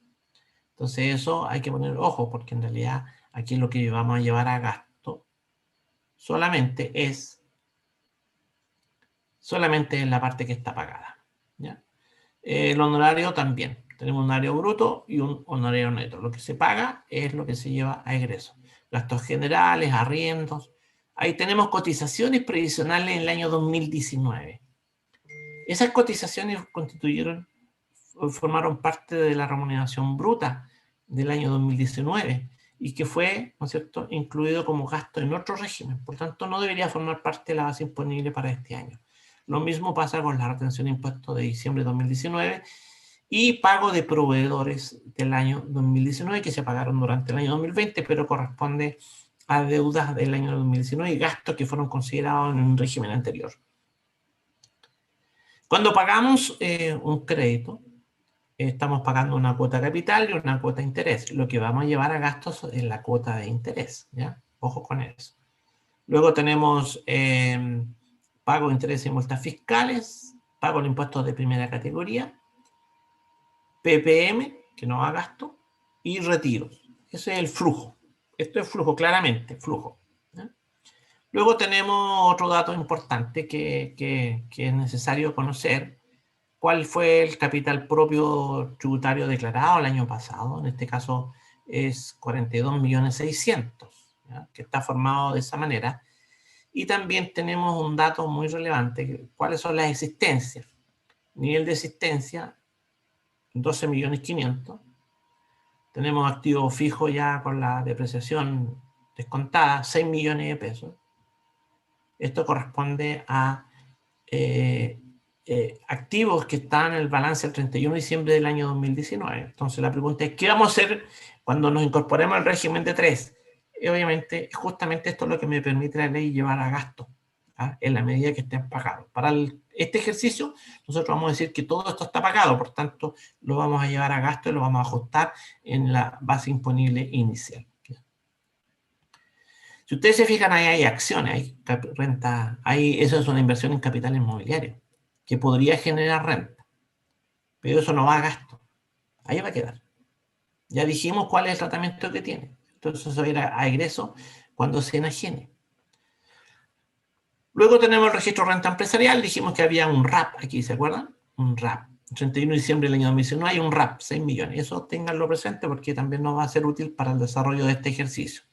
Entonces eso hay que poner ojo, porque en realidad aquí lo que vamos a llevar a gasto solamente es la parte que está pagada, ¿ya? El honorario también. Tenemos un honorario bruto y un honorario neto. Lo que se paga es lo que se lleva a egreso. Gastos generales, arriendos. Ahí tenemos cotizaciones previsionales en el año 2019. Esas cotizaciones formaron parte de la remuneración bruta del año 2019 y que fue, ¿no es cierto?, incluido como gasto en otro régimen. Por tanto, no debería formar parte de la base imponible para este año. Lo mismo pasa con la retención de impuestos de diciembre de 2019 y pago de proveedores del año 2019 que se pagaron durante el año 2020, pero corresponde a deudas del año 2019 y gastos que fueron considerados en un régimen anterior. Cuando pagamos un crédito, estamos pagando una cuota capital y una cuota de interés. Lo que vamos a llevar a gastos es la cuota de interés, ¿ya? Ojo con eso. Luego tenemos pago de intereses y multas fiscales, pago de impuestos de primera categoría, PPM, que no va a gasto, y retiros. Ese es el flujo. Esto es flujo, claramente, flujo, ¿ya? Luego tenemos otro dato importante que es necesario conocer. ¿Cuál fue el capital propio tributario declarado el año pasado? En este caso es 42.600.000, que está formado de esa manera. Y también tenemos un dato muy relevante. ¿Cuáles son las existencias? Nivel de existencia, 12.500.000. Tenemos activo fijo ya con la depreciación descontada, 6 millones de pesos. Esto corresponde a activos que están en el balance el 31 de diciembre del año 2019. Entonces la pregunta es, ¿qué vamos a hacer cuando nos incorporemos al régimen de 3? Obviamente, justamente esto es lo que me permite la ley llevar a gasto, ¿ah?, en la medida que estén pagados. Para este ejercicio, nosotros vamos a decir que todo esto está pagado, por tanto, lo vamos a llevar a gasto y lo vamos a ajustar en la base imponible inicial. Si ustedes se fijan, ahí hay acciones, hay renta, eso es una inversión en capital inmobiliario, que podría generar renta, pero eso no va a gasto. Ahí va a quedar. Ya dijimos cuál es el tratamiento que tiene. Entonces eso va a ir a egreso cuando se enajene. Luego tenemos el registro de renta empresarial. Dijimos que había un RAP aquí, ¿se acuerdan? Un RAP. El 31 de diciembre del año 2019 hay un RAP, 6 millones. Eso ténganlo presente porque también nos va a ser útil para el desarrollo de este ejercicio.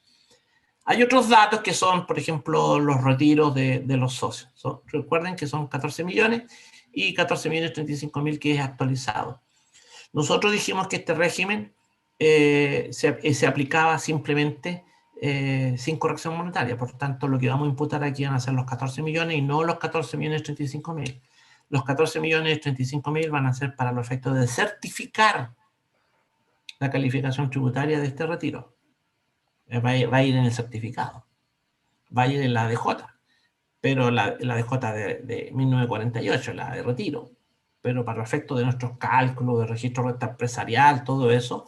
Hay otros datos que son, por ejemplo, los retiros de los socios. Recuerden que son 14 millones y 14.035.000 que es actualizado. Nosotros dijimos que este régimen se aplicaba simplemente sin corrección monetaria. Por tanto, lo que vamos a imputar aquí van a ser los 14 millones y no los 14.035.000. Los 14.035.000 van a ser para los efectos de certificar la calificación tributaria de este retiro. Va a ir en el certificado. Va a ir en la DJ. Pero la DJ de 1948, la de retiro. Pero para efectos de nuestros cálculos, de registro de renta empresarial, todo eso,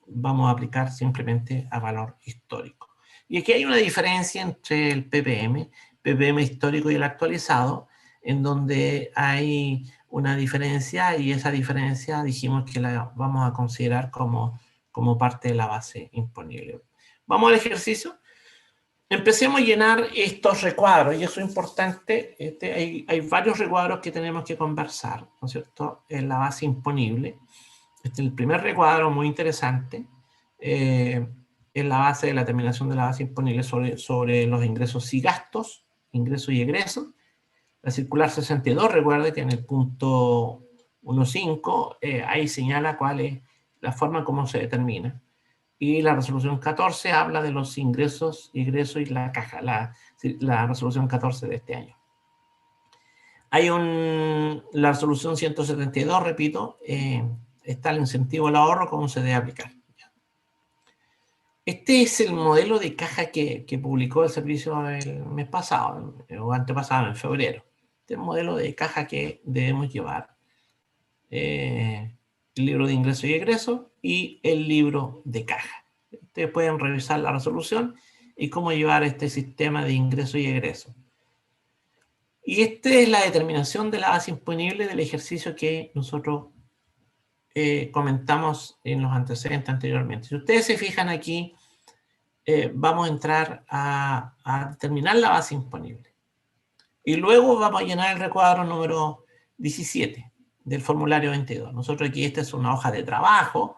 vamos a aplicar simplemente a valor histórico. Y aquí hay una diferencia entre el PPM histórico y el actualizado, en donde hay una diferencia, y esa diferencia dijimos que la vamos a considerar como parte de la base imponible. Vamos al ejercicio. Empecemos a llenar estos recuadros, y eso es importante. Hay varios recuadros que tenemos que conversar, ¿no es cierto?, en la base imponible. Este es el primer recuadro, muy interesante, es la base de la terminación de la base imponible sobre los ingresos y gastos, ingresos y egresos. La circular 62, recuerde que en el punto 1.5, ahí señala cuál es la forma como se determina. Y la resolución 14 habla de los ingresos, egresos y la caja, la resolución 14 de este año. Hay la resolución 172, repito, está el incentivo al ahorro, cómo se debe aplicar. Este es el modelo de caja que publicó el servicio el mes pasado, o antepasado, en febrero. Este es el modelo de caja que debemos llevar. El libro de ingresos y egresos y el libro de caja. Ustedes pueden revisar la resolución y cómo llevar este sistema de ingreso y egreso. Y esta es la determinación de la base imponible del ejercicio que nosotros comentamos en los antecedentes anteriormente. Si ustedes se fijan aquí, vamos a entrar a determinar la base imponible. Y luego vamos a llenar el recuadro número 17 del formulario 22. Nosotros aquí, esta es una hoja de trabajo,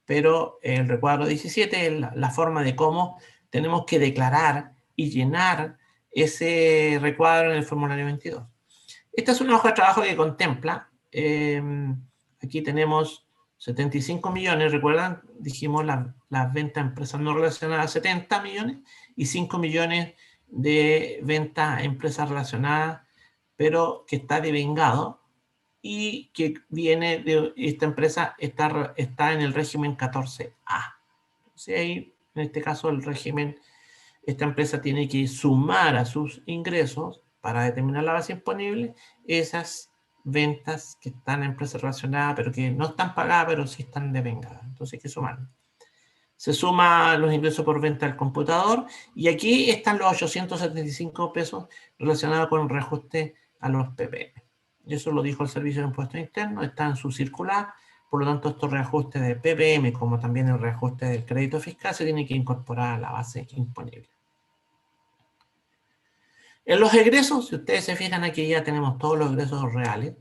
pero el recuadro 17 es la forma de cómo tenemos que declarar y llenar ese recuadro en el formulario 22. Esta es una hoja de trabajo que contempla, aquí tenemos 75 millones, ¿recuerdan? Dijimos las ventas a empresas no relacionadas, 70 millones, y 5 millones de ventas a empresas relacionadas, pero que está devengado, y que viene de esta empresa, está en el régimen 14A. Entonces ahí, en este caso, el régimen, esta empresa tiene que sumar a sus ingresos para determinar la base imponible esas ventas que están en empresas relacionadas, pero que no están pagadas, pero sí están devengadas. Entonces hay que sumar. Se suma los ingresos por venta al computador, y aquí están los 875 pesos relacionados con el reajuste a los PPM. Y eso lo dijo el Servicio de Impuestos Internos, está en su circular. Por lo tanto, estos reajustes de PPM, como también el reajuste del crédito fiscal, se tienen que incorporar a la base imponible. En los egresos, si ustedes se fijan, aquí ya tenemos todos los egresos reales.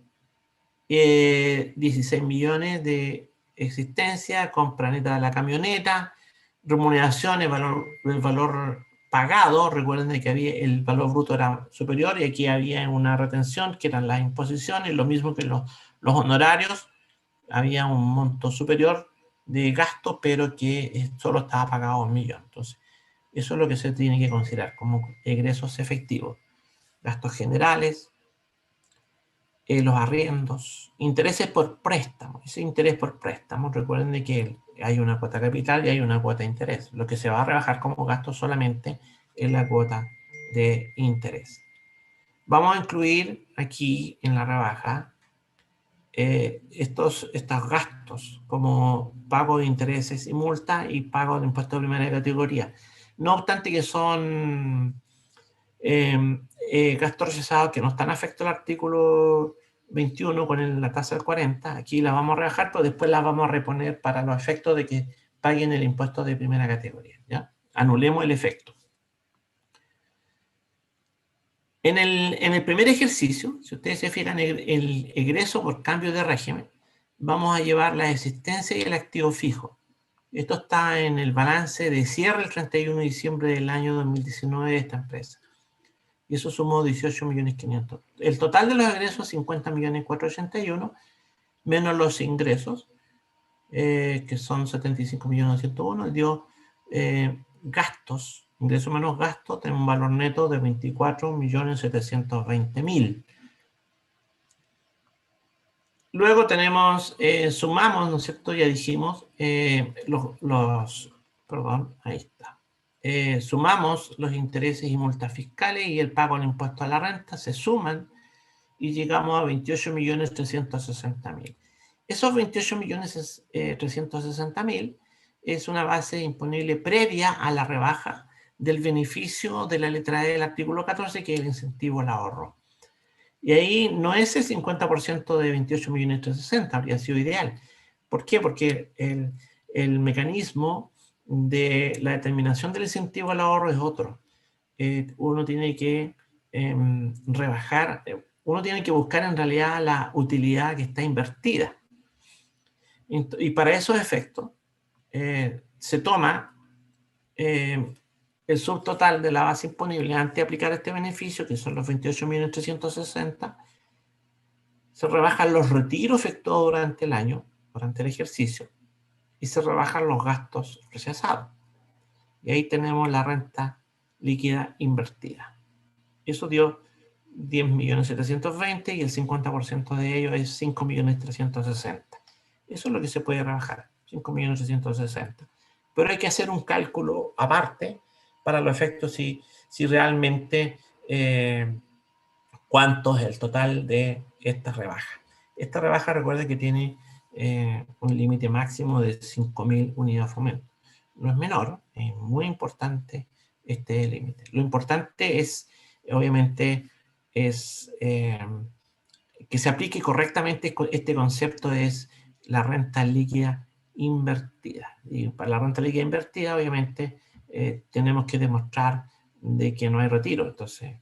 16 millones de existencia, compra neta de la camioneta, remuneraciones, el valor pagado. Recuerden que el valor bruto era superior y aquí había una retención que eran las imposiciones, lo mismo que los honorarios. Había un monto superior de gasto, pero que solo estaba pagado 1 millón. Entonces, eso es lo que se tiene que considerar como egresos efectivos. Gastos generales, los arriendos, intereses por préstamo. Ese interés por préstamo, recuerden de que hay una cuota capital y hay una cuota de interés. Lo que se va a rebajar como gasto solamente es la cuota de interés. Vamos a incluir aquí en la rebaja estos gastos como pago de intereses y multa y pago de impuestos de primera categoría. No obstante que son gastos rechazados que no están afectos al artículo 21 con la tasa del 40, aquí la vamos a rebajar, pero después la vamos a reponer para los efectos de que paguen el impuesto de primera categoría. ¿Ya? Anulemos el efecto. En el primer ejercicio, si ustedes se fijan, el egreso por cambio de régimen, vamos a llevar la existencia y el activo fijo. Esto está en el balance de cierre el 31 de diciembre del año 2019 de esta empresa. Y eso sumó 18.500.000. El total de los egresos, 50.481.000, menos los ingresos, que son 75.901.000, dio gastos, ingresos menos gastos, tiene un valor neto de 24.720.000. Luego tenemos, sumamos, ¿no es cierto? Ya dijimos, perdón, ahí está. Sumamos los intereses y multas fiscales y el pago del impuesto a la renta, se suman y llegamos a 28.360.000. Esos 28.360.000 es una base imponible previa a la rebaja del beneficio de la letra E del artículo 14, que es el incentivo al ahorro. Y ahí no es el 50% de 28.360.000, habría sido ideal. ¿Por qué? Porque el mecanismo de la determinación del incentivo al ahorro es otro. Uno tiene que rebajar, uno tiene que buscar en realidad la utilidad que está invertida. Y para esos efectos se toma el subtotal de la base imponible antes de aplicar este beneficio, que son los 28.360.000, se rebajan los retiros efectuados durante el año, durante el ejercicio, y se rebajan los gastos rechazados. Y ahí tenemos la renta líquida invertida. Eso dio 10.720.000 y el 50% de ello es 5.360.000. Eso es lo que se puede rebajar, 5.360.000. Pero hay que hacer un cálculo aparte para los efectos si realmente cuánto es el total de esta rebaja. Esta rebaja, recuerde que tiene un límite máximo de 5.000 unidades de fomento. No es menor, es muy importante este límite. Lo importante es, obviamente, es que se aplique correctamente este concepto, es la renta líquida invertida. Y para la renta líquida invertida, obviamente, tenemos que demostrar de que no hay retiro. Entonces,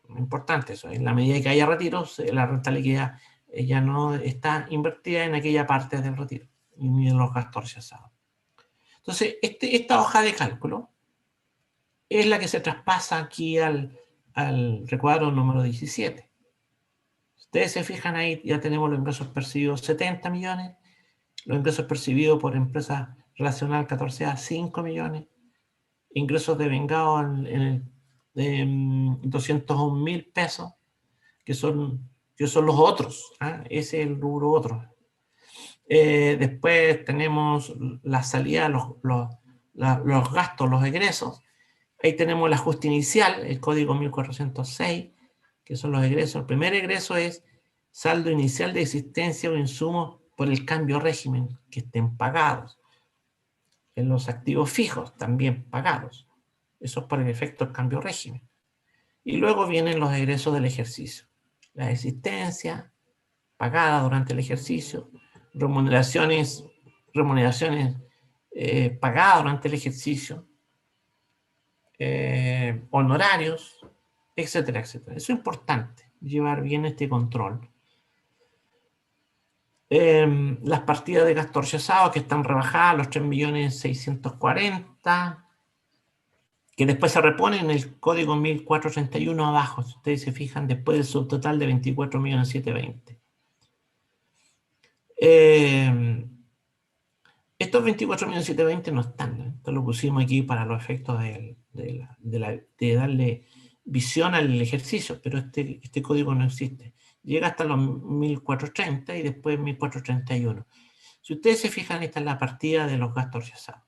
importante eso. En la medida que haya retiros, la renta líquida ya no está invertida en aquella parte del retiro, ni en los gastos rechazados. Entonces, esta hoja de cálculo es la que se traspasa aquí al recuadro número 17. Ustedes se fijan ahí, ya tenemos los ingresos percibidos 70 millones, los ingresos percibidos por empresa relacional 14A 5 millones, ingresos de vengado de 201.000 pesos, que son los otros, ¿eh? Ese es el rubro otro. Después tenemos la salida, los gastos, los egresos. Ahí tenemos el ajuste inicial, el código 1406, que son los egresos. El primer egreso es saldo inicial de existencia o insumos por el cambio régimen que estén pagados. En los activos fijos también pagados. Eso es por el efecto del cambio régimen. Y luego vienen los egresos del ejercicio. La existencia pagada durante el ejercicio, remuneraciones pagadas durante el ejercicio, honorarios, etcétera, etcétera. Eso es importante, llevar bien este control. Las partidas de gasto rechazado que están rebajadas, los 3.640.000, que después se reponen en el código 1431 abajo, si ustedes se fijan, después del subtotal de 24.720.000. Estos 24.720.000 no están, ¿no? Esto lo pusimos aquí para los efectos de darle visión al ejercicio, pero este código no existe. Llega hasta los 1.430 y después 1.431. Si ustedes se fijan, esta es la partida de los gastos rechazados.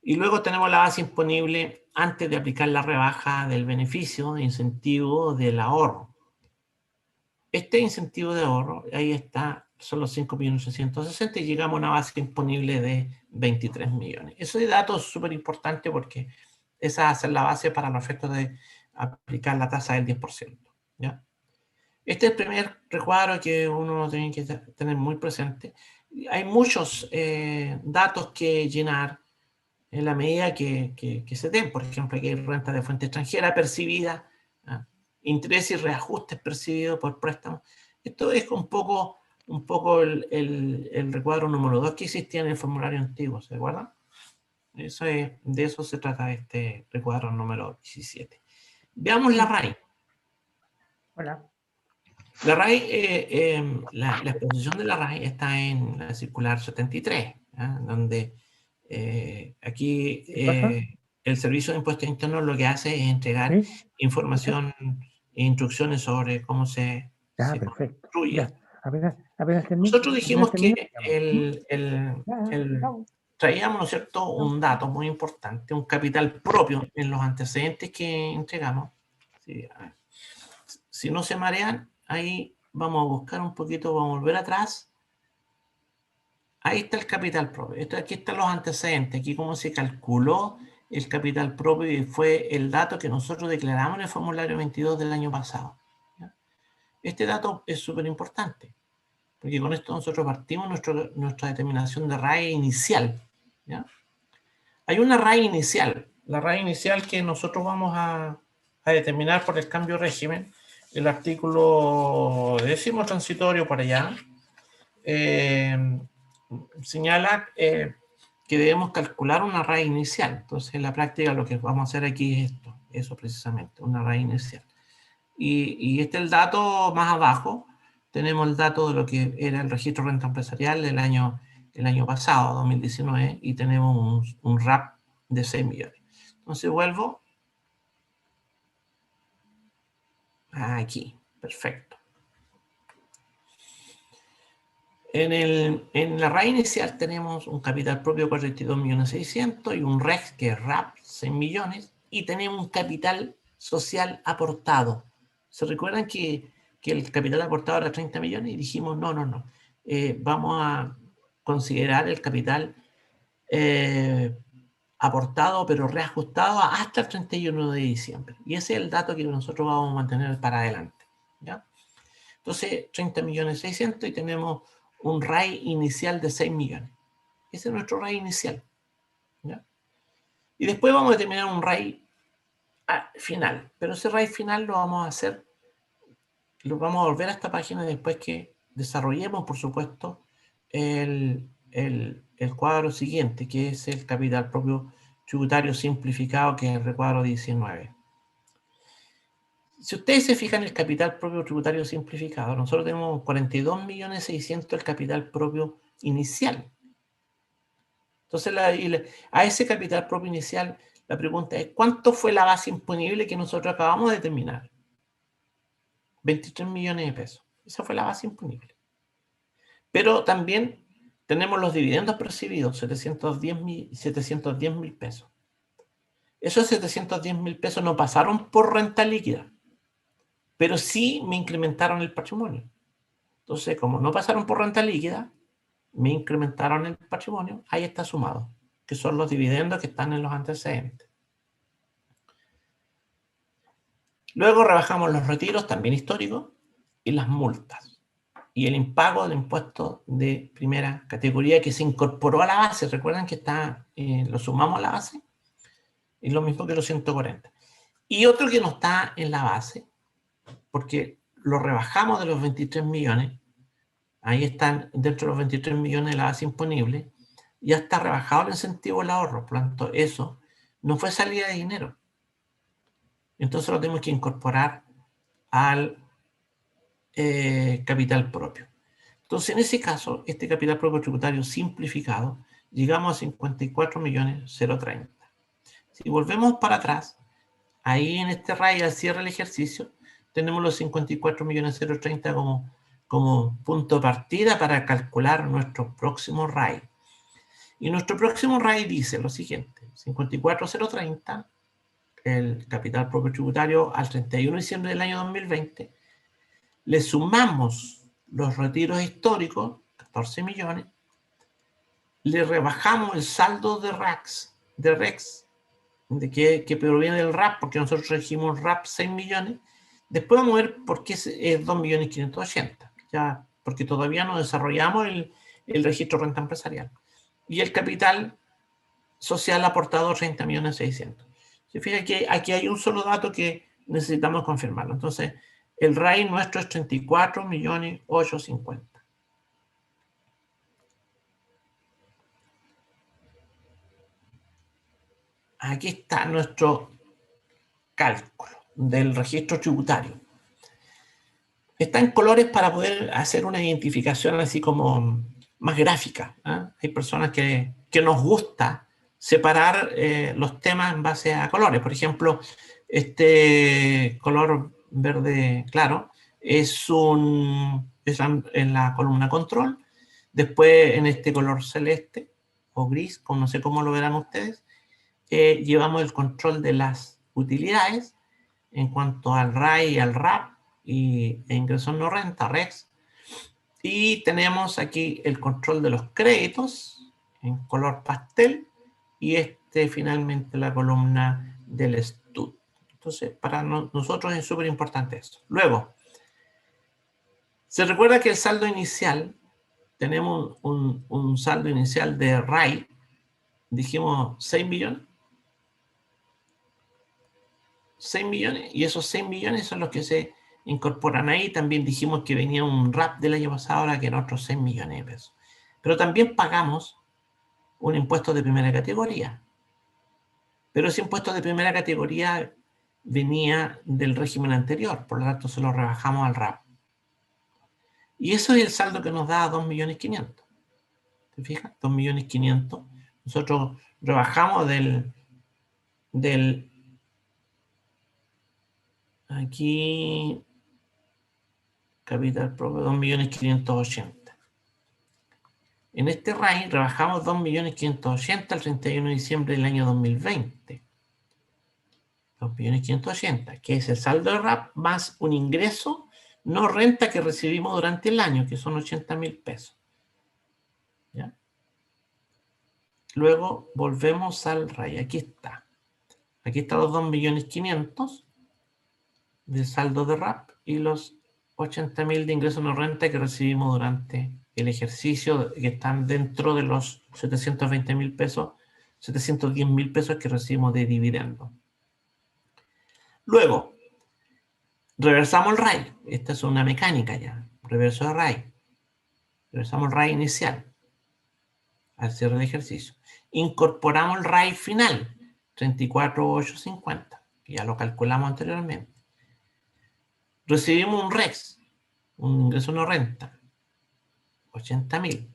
Y luego tenemos la base imponible antes de aplicar la rebaja del beneficio de incentivo del ahorro. Este incentivo de ahorro, ahí está, son los 5.660.000 y llegamos a una base imponible de 23 millones. Ese dato es súper importante porque esa va a ser la base para los efectos de aplicar la tasa del 10%. ¿Ya? Este es el primer recuadro que uno tiene que tener muy presente. Hay muchos datos que llenar en la medida que se den. Por ejemplo, aquí hay renta de fuente extranjera percibida, ¿ah? Interés y reajustes percibidos por préstamos. Esto es un poco el recuadro número 2 que existía en el formulario antiguo, ¿se acuerdan? De eso se trata este recuadro número 17. Veamos la RAI. Hola. La RAI, la exposición de la RAI está en la circular 73, ¿ah? Donde aquí ¿Qué cosa? el Servicio de Impuestos Internos lo que hace es entregar ¿Sí? ¿Escucha? información e instrucciones sobre cómo Ya, se perfecto. construye. Ya, apenas termine, Nosotros apenas dijimos termine, que llamo. ¿Mm? Ya, el- chao, traíamos, ¿no es cierto?, chao. un dato muy importante, un capital propio en los antecedentes que entregamos. Sí, a ver. Si no se marean, ahí vamos a buscar un poquito, vamos a volver atrás. Ahí está el capital propio. Aquí están los antecedentes, aquí cómo se calculó el capital propio y fue el dato que nosotros declaramos en el formulario 22 del año pasado. ¿Ya? Este dato es súper importante, porque con esto nosotros partimos nuestra determinación de RAE inicial. ¿Ya? Hay una RAE inicial, la RAE inicial que nosotros vamos a determinar por el cambio de régimen, el artículo 10º transitorio para allá, señala que debemos calcular una RAE inicial. Entonces, en la práctica lo que vamos a hacer aquí es esto, eso precisamente, una RAE inicial. Y este es el dato más abajo, tenemos el dato de lo que era el registro de renta empresarial del el año pasado, 2019, y tenemos un RAP de 6 millones. Entonces vuelvo aquí, perfecto. En la RAE inicial tenemos un capital propio de 42.600.000 y un REX que es RAP 6 millones y tenemos un capital social aportado. ¿Se recuerdan que el capital aportado era 30 millones? Y dijimos, no. Vamos a considerar el capital aportado pero reajustado hasta el 31 de diciembre. Y ese es el dato que nosotros vamos a mantener para adelante. ¿Ya? Entonces, 30.600.000 y tenemos un RAI inicial de 6 millones. Ese es nuestro RAI inicial. ¿Ya? Y después vamos a determinar un RAI final. Pero ese RAI final lo vamos a hacer, lo vamos a volver a esta página después que desarrollemos, por supuesto, el cuadro siguiente, que es el capital propio tributario simplificado, que es el recuadro 19. Si ustedes se fijan en el capital propio tributario simplificado, nosotros tenemos 42.600.000 el capital propio inicial. Entonces, a ese capital propio inicial, la pregunta es, ¿cuánto fue la base imponible que nosotros acabamos de determinar? 23 millones de pesos. Esa fue la base imponible. Pero también tenemos los dividendos percibidos, 710.000 pesos. Esos 710.000 pesos no pasaron por renta líquida, pero sí me incrementaron el patrimonio. Entonces, como no pasaron por renta líquida, me incrementaron el patrimonio, ahí está sumado, que son los dividendos que están en los antecedentes. Luego rebajamos los retiros, también históricos, y las multas. Y el impago del impuesto de primera categoría que se incorporó a la base. ¿Recuerdan que lo sumamos a la base? Es lo mismo que los 140. Y otro que no está en la base, porque lo rebajamos de los 23 millones, ahí están dentro de los 23 millones de la base imponible, ya está rebajado el incentivo al ahorro, por lo tanto eso no fue salida de dinero. Entonces lo tenemos que incorporar al capital propio. Entonces en ese caso, este capital propio tributario simplificado, llegamos a 54.030.000. Si volvemos para atrás, ahí en este RAI al cierre del ejercicio, tenemos los 54.030.030 como punto de partida para calcular nuestro próximo RAI. Y nuestro próximo RAI dice lo siguiente: 54.030, el capital propio tributario al 31 de diciembre del año 2020, le sumamos los retiros históricos, 14 millones, le rebajamos el saldo de REX, que proviene del RAP, porque nosotros regimos RAP 6 millones. Después vamos a ver por qué es 2.580.000, ya, porque todavía no desarrollamos el registro de renta empresarial. Y el capital social aportado 30.600.000. Se fija que aquí hay un solo dato que necesitamos confirmarlo. Entonces, el RAI nuestro es 34.850.000. Aquí está nuestro cálculo del registro tributario. Está en colores para poder hacer una identificación así como más gráfica. Hay personas que nos gusta separar los temas en base a colores. Por ejemplo, este color verde claro es en la columna control. Después en este color celeste o gris, como no sé cómo lo verán ustedes, llevamos el control de las utilidades en cuanto al RAI y al RAP e ingresos no renta, REX. Y tenemos aquí el control de los créditos en color pastel y finalmente la columna del STUD. Entonces, para nosotros es súper importante eso. Luego, se recuerda que el saldo inicial, tenemos un saldo inicial de RAI, dijimos 6 millones. 6 millones, y esos 6 millones son los que se incorporan ahí. También dijimos que venía un RAP del año pasado, ahora que eran otros 6 millones de pesos. Pero también pagamos un impuesto de primera categoría. Pero ese impuesto de primera categoría venía del régimen anterior, por lo tanto se lo rebajamos al RAP. Y eso es el saldo que nos da 2.500.000. ¿Te fijas? 2.500.000. Nosotros rebajamos aquí capital propio 2.580.000. En este RAI rebajamos 2.580.000 al 31 de diciembre del año 2020. 2.580.000, que es el saldo de RAP más un ingreso no renta que recibimos durante el año, que son 80.000 pesos. ¿Ya? Luego volvemos al RAI. Aquí está. Aquí están los 2.500.000 del saldo de RAP y los 80.000 de ingreso no renta que recibimos durante el ejercicio, que están dentro de los 720.000 pesos, 710.000 pesos que recibimos de dividendo. Luego, reversamos el RAI. Esta es una mecánica ya. Reverso de RAI. Reversamos el RAI inicial al cierre del ejercicio. Incorporamos el RAI final, 34.850, que ya lo calculamos anteriormente. Recibimos un REX, un ingreso no renta, 80.000.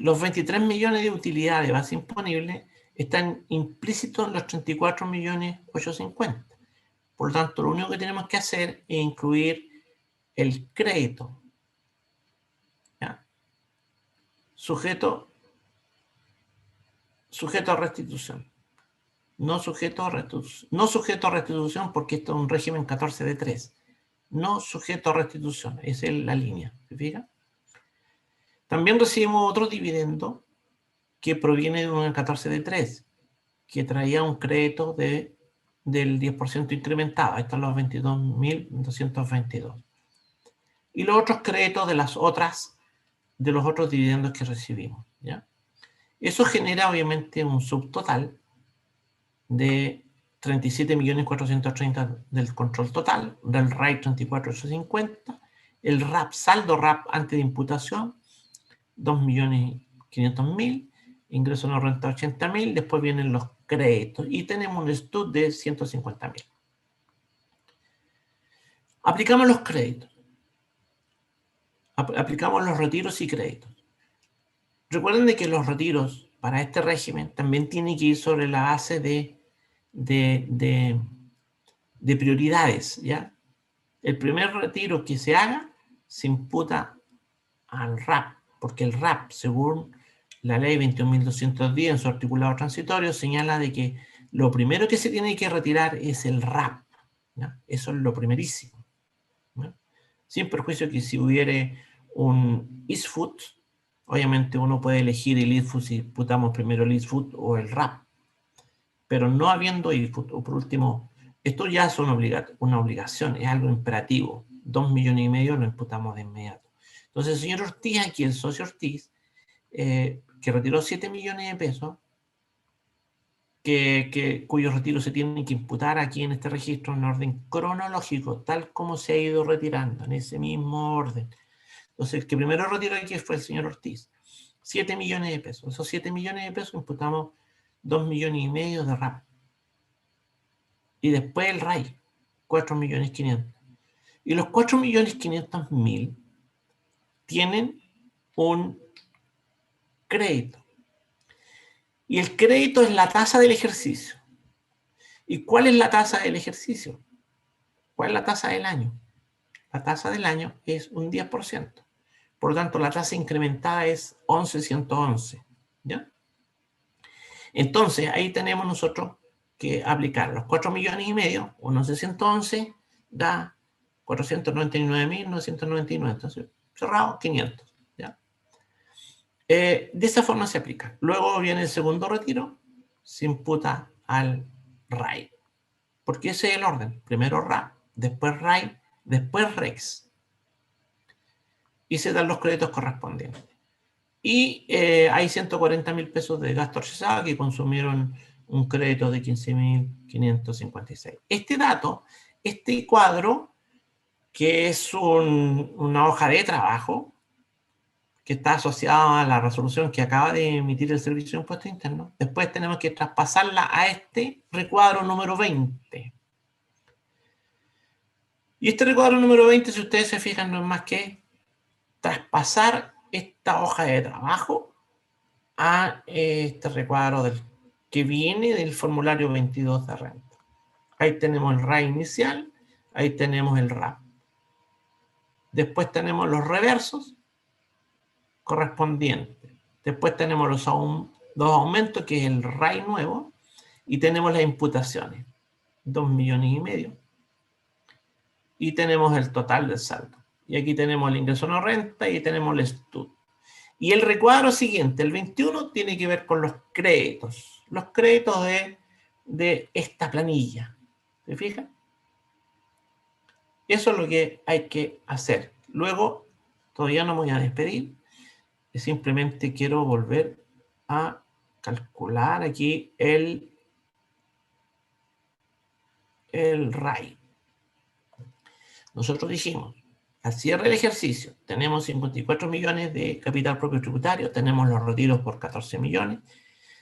Los 23 millones de utilidad de base imponible están implícitos en los 34.850.000. Por lo tanto, lo único que tenemos que hacer es incluir el crédito. ¿Ya? Sujeto a restitución. No sujeto a restitución. No sujeto a restitución porque esto es un régimen 14 de 3. No sujeto a restitución. Esa es la línea. ¿Se fija? También recibimos otro dividendo que proviene de un 14 de 3, que traía un crédito del 10% incrementado. Ahí están los 22.222. Y los otros créditos de los otros dividendos que recibimos. ¿Ya? Eso genera obviamente un subtotal de 37.430.000 del control total, del RAI 34.850, el RAP, saldo RAP antes de imputación, 2.500.000, ingreso no renta 80.000, después vienen los créditos y tenemos un STUD de 150.000. Aplicamos los créditos. Aplicamos los retiros y créditos. Recuerden de que los retiros para este régimen también tienen que ir sobre la base de prioridades, ¿ya? El primer retiro que se haga se imputa al RAP, porque el RAP, según la ley 21.210 en su articulado transitorio, señala de que lo primero que se tiene que retirar es el RAP, ¿ya? Eso es lo primerísimo, ¿ya? Sin perjuicio que si hubiere un ISFUT, obviamente uno puede elegir el ISFUT si imputamos primero el ISFUT o el RAP, pero no habiendo ISFUT, o por último, esto ya es una obligación, es algo imperativo. 2,5 millones lo imputamos de inmediato. Entonces, el señor Ortiz, aquí el socio Ortiz, que retiró 7 millones de pesos, cuyo retiro se tiene que imputar aquí en este registro en orden cronológico, tal como se ha ido retirando, en ese mismo orden. Entonces, el que primero retiró aquí fue el señor Ortiz. 7 millones de pesos. Esos 7 millones de pesos imputamos 2,5 millones de RAP. Y después el RAI, 4,5 millones. Y los 4.500.000 tienen un crédito. Y el crédito es la tasa del ejercicio. ¿Y cuál es la tasa del ejercicio? ¿Cuál es la tasa del año? La tasa del año es un 10%. Por lo tanto, la tasa incrementada es 11.111. ¿Ya? Entonces, ahí tenemos nosotros que aplicar los 4.500.000, 11.111 da 499.999. Entonces, cerrado, 500. ¿Ya? De esa forma se aplica. Luego viene el segundo retiro, se imputa al RAI. Porque ese es el orden. Primero RA, después RAI, después REX. Y se dan los créditos correspondientes. Y hay 140.000 pesos de gasto realizado que consumieron un crédito de 15.556. Este dato, este cuadro, que es una hoja de trabajo, que está asociada a la resolución que acaba de emitir el Servicio de Impuestos Internos, después tenemos que traspasarla a este recuadro número 20. Y este recuadro número 20, si ustedes se fijan, no es más que traspasar esta hoja de trabajo a este recuadro que viene del formulario 22 de renta. Ahí tenemos el RA inicial, ahí tenemos el RAP. Después tenemos los reversos correspondientes. Después tenemos los dos aumentos, que es el RAI nuevo, y tenemos las imputaciones, 2,5 millones. Y tenemos el total del saldo. Y aquí tenemos el ingreso no renta y tenemos el STUD. Y el recuadro siguiente, el 21, tiene que ver con los créditos. Los créditos de esta planilla. ¿Se fijan? Eso es lo que hay que hacer. Luego, todavía no me voy a despedir. Simplemente quiero volver a calcular aquí el RAI. Nosotros dijimos, al cierre del ejercicio, tenemos 54 millones de capital propio tributario, tenemos los retiros por 14 millones,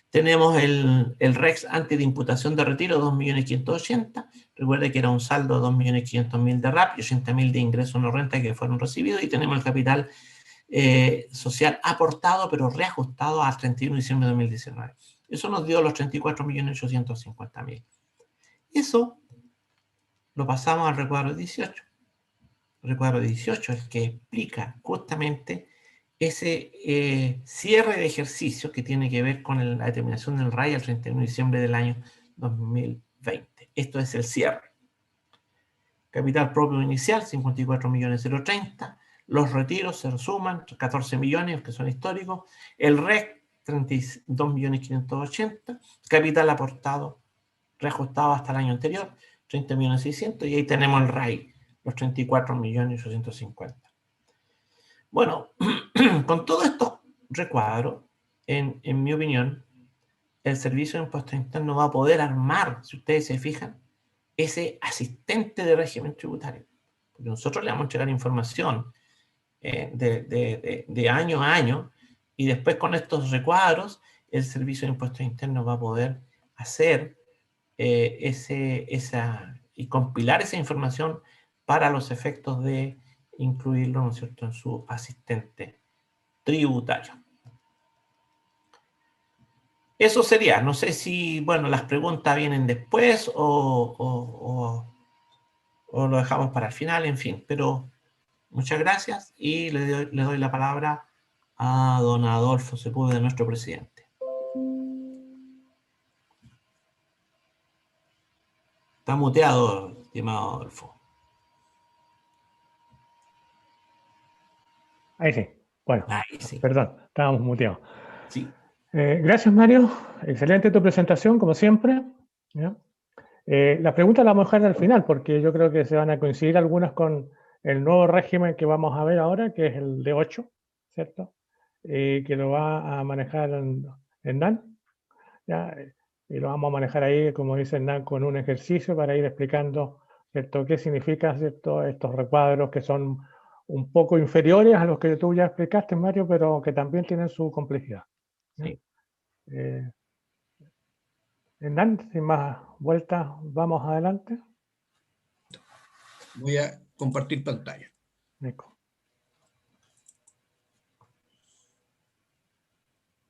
tenemos el REX antes de imputación de retiro, 2.580.000. Recuerde que era un saldo de 2.500.000 de RAP y 80.000 de ingresos no renta que fueron recibidos, y tenemos el capital social aportado, pero reajustado al 31 de diciembre de 2019. Eso nos dio los 34.850.000. Eso lo pasamos al recuadro 18. El recuadro 18 es el que explica justamente ese cierre de ejercicio que tiene que ver con la determinación del RAI al 31 de diciembre del año 2020. Esto es el cierre. Capital propio inicial, 54.030.000. Los retiros se resuman, 14 millones que son históricos. El REC, 32.580.000. Capital aportado, reajustado hasta el año anterior, 30.600.000. Y ahí tenemos el RAI, los 34.850.000. Bueno, con todos estos recuadros, en mi opinión, el Servicio de Impuestos Internos va a poder armar, si ustedes se fijan, ese asistente de régimen tributario. Porque nosotros le vamos a entregar información de año a año, y después con estos recuadros, el Servicio de Impuestos Internos va a poder hacer y compilar esa información para los efectos de incluirlo, ¿no es cierto?, en su asistente tributario. Eso sería. No sé si, bueno, las preguntas vienen después o lo dejamos para el final, en fin. Pero muchas gracias y le doy la palabra a don Adolfo Sepúlveda, nuestro presidente. Está muteado, estimado Adolfo. Ahí sí. Bueno, Ahí sí. perdón, estábamos muteados. Sí. Gracias, Mario. Excelente tu presentación, como siempre. ¿Ya? Las preguntas las vamos a dejar al final, porque yo creo que se van a coincidir algunas con el nuevo régimen que vamos a ver ahora, que es el de 8, ¿cierto? Que lo va a manejar Hernán. ¿Ya? Y lo vamos a manejar ahí, como dice Hernán, con un ejercicio para ir explicando, ¿cierto?, qué significa, ¿cierto?, estos recuadros que son un poco inferiores a los que tú ya explicaste, Mario, pero que también tienen su complejidad. Sí. Hernán, sin más vueltas, vamos adelante. Voy a compartir pantalla. Nico.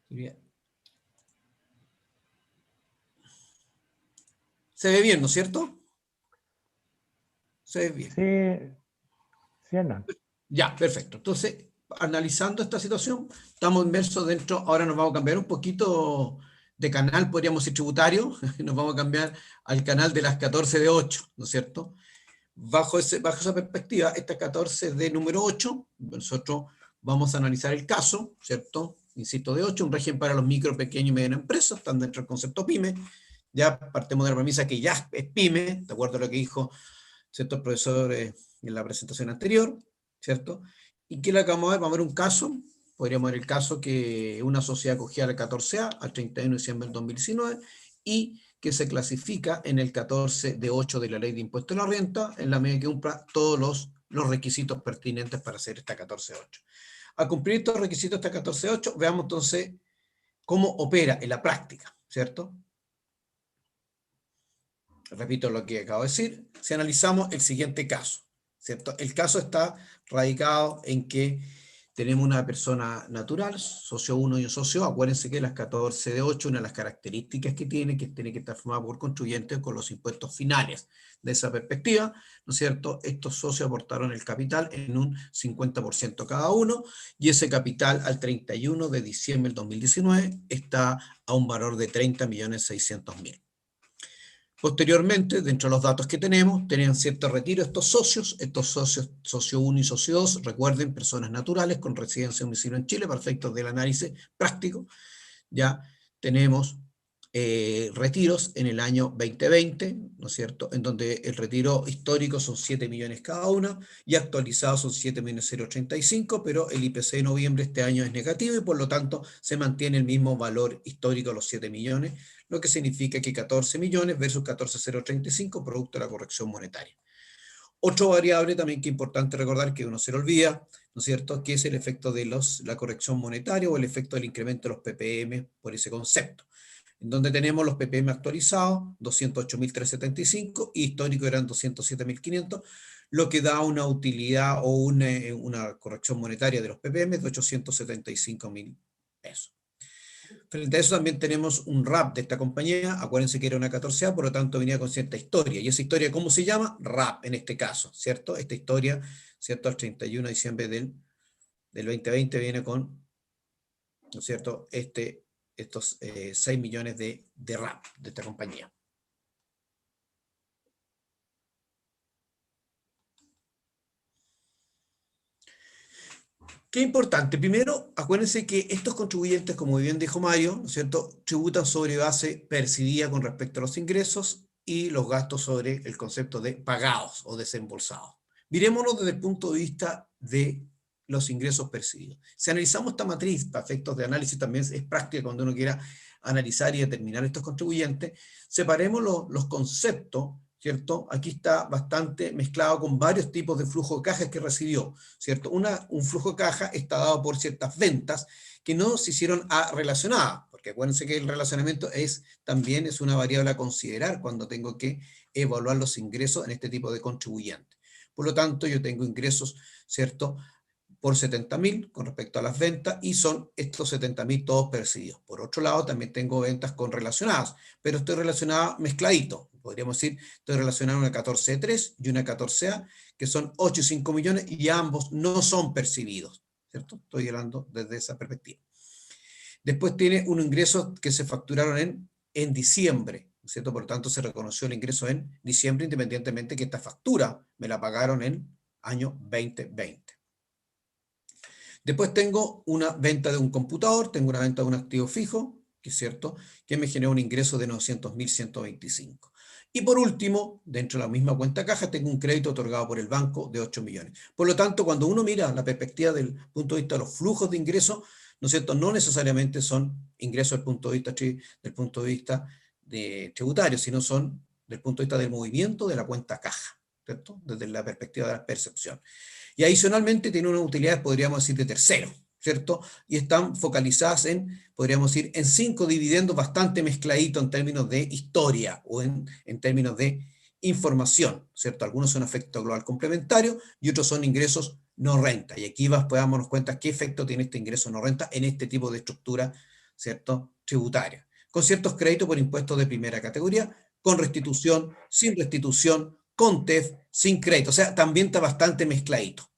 Bien. Se ve bien, ¿no es cierto? Se ve bien. Sí, Hernán. Ya, perfecto. Entonces, analizando esta situación, estamos inmersos dentro, ahora nos vamos a cambiar un poquito de canal, podríamos decir tributario, nos vamos a cambiar al canal de las 14 de 8, ¿no es cierto? Bajo esa perspectiva, esta 14 de número 8, nosotros vamos a analizar el caso, ¿cierto? Insisto, de 8, un régimen para los micro, pequeños y medianas empresas, están dentro del concepto PYME. Ya partimos de la premisa que ya es PYME, de acuerdo a lo que dijo, ¿cierto?, el profesor en la presentación anterior, ¿cierto? ¿Y qué le acabamos de ver? Vamos a ver un caso, podríamos ver el caso que una sociedad cogía al 14A al 31 de diciembre del 2019 y que se clasifica en el 14 de 8 de la Ley de Impuesto a la Renta, en la medida que cumpla todos los requisitos pertinentes para hacer esta 14 de 8. Al cumplir estos requisitos esta 14 de 8, veamos entonces cómo opera en la práctica, ¿cierto? Repito lo que acabo de decir. Si analizamos el siguiente caso, ¿cierto? El caso está radicado en que tenemos una persona natural, socio 1 y un socio. Acuérdense que las 14 de 8, una de las características que tiene que estar formada por contribuyentes con los impuestos finales. De esa perspectiva, ¿no es cierto?, estos socios aportaron el capital en un 50% cada uno, y ese capital al 31 de diciembre del 2019 está a un valor de 30.600.000. Posteriormente, dentro de los datos que tenemos, tenían cierto retiro estos socios, socio 1 y socio 2, recuerden, personas naturales con residencia y domicilio en Chile, para efectos del análisis práctico. Ya tenemos retiros en el año 2020, ¿no es cierto?, en donde el retiro histórico son 7 millones cada uno, y actualizado son 7.085, pero el IPC de noviembre este año es negativo, y por lo tanto se mantiene el mismo valor histórico, los 7 millones, lo que significa que 14 millones versus 14.035, producto de la corrección monetaria. Otro variable también que es importante recordar, que uno se lo olvida, ¿no es cierto?, que es el efecto de la corrección monetaria o el efecto del incremento de los PPM por ese concepto, en donde tenemos los PPM actualizados, 208.375, y histórico eran 207.500, lo que da una utilidad o una corrección monetaria de los PPM de 875.000 pesos. Frente a eso también tenemos un RAP de esta compañía. Acuérdense que era una 14A, por lo tanto venía con cierta historia. ¿Y esa historia cómo se llama? RAP en este caso, ¿cierto? Esta historia, ¿cierto?, al 31 de diciembre del 2020 viene con, ¿no es cierto?, estos 6 millones de RAP de esta compañía. Qué importante. Primero, acuérdense que estos contribuyentes, como bien dijo Mario, ¿no es cierto?, tributan sobre base percibida con respecto a los ingresos y los gastos sobre el concepto de pagados o desembolsados. Mirémonos desde el punto de vista de los ingresos percibidos. Si analizamos esta matriz para efectos de análisis, también es práctica cuando uno quiera analizar y determinar estos contribuyentes, separemos los conceptos, ¿cierto? Aquí está bastante mezclado con varios tipos de flujo de caja que recibió, ¿cierto? Un flujo de caja está dado por ciertas ventas que no se hicieron relacionadas, porque acuérdense que el relacionamiento también es una variable a considerar cuando tengo que evaluar los ingresos en este tipo de contribuyentes. Por lo tanto, yo tengo ingresos, ¿cierto?, por 70.000 con respecto a las ventas, y son estos 70.000 todos percibidos. Por otro lado, también tengo ventas con relacionadas, pero estoy relacionado mezcladito. Podríamos decir, estoy relacionado a una 14E3 y una 14A, que son 8 y 5 millones, y ambos no son percibidos, ¿cierto? Estoy hablando desde esa perspectiva. Después tiene un ingreso que se facturaron en diciembre, ¿cierto? Por lo tanto, se reconoció el ingreso en diciembre, independientemente que esta factura me la pagaron en año 2020. Después tengo una venta de un computador, tengo una venta de un activo fijo, que es cierto, que me genera un ingreso de 900.125. Y por último, dentro de la misma cuenta caja, tengo un crédito otorgado por el banco de 8 millones. Por lo tanto, cuando uno mira la perspectiva del punto de vista de los flujos de ingresos, ¿no es cierto?, no necesariamente son ingresos del punto de vista tributario, sino son del punto de vista del movimiento de la cuenta caja, ¿cierto?, desde la perspectiva de la percepción. Y adicionalmente tiene unas utilidades, podríamos decir, de tercero, ¿cierto? Y están focalizadas podríamos decir, en 5 dividendos bastante mezcladitos en términos de historia o en términos de información, ¿cierto? Algunos son efecto global complementario y otros son ingresos no renta. Y aquí podamos darnos cuenta qué efecto tiene este ingreso no renta en este tipo de estructura, ¿cierto? Tributaria. Con ciertos créditos por impuestos de primera categoría, con restitución, sin restitución, con TEF, sin crédito. O sea, también está bastante mezcladito.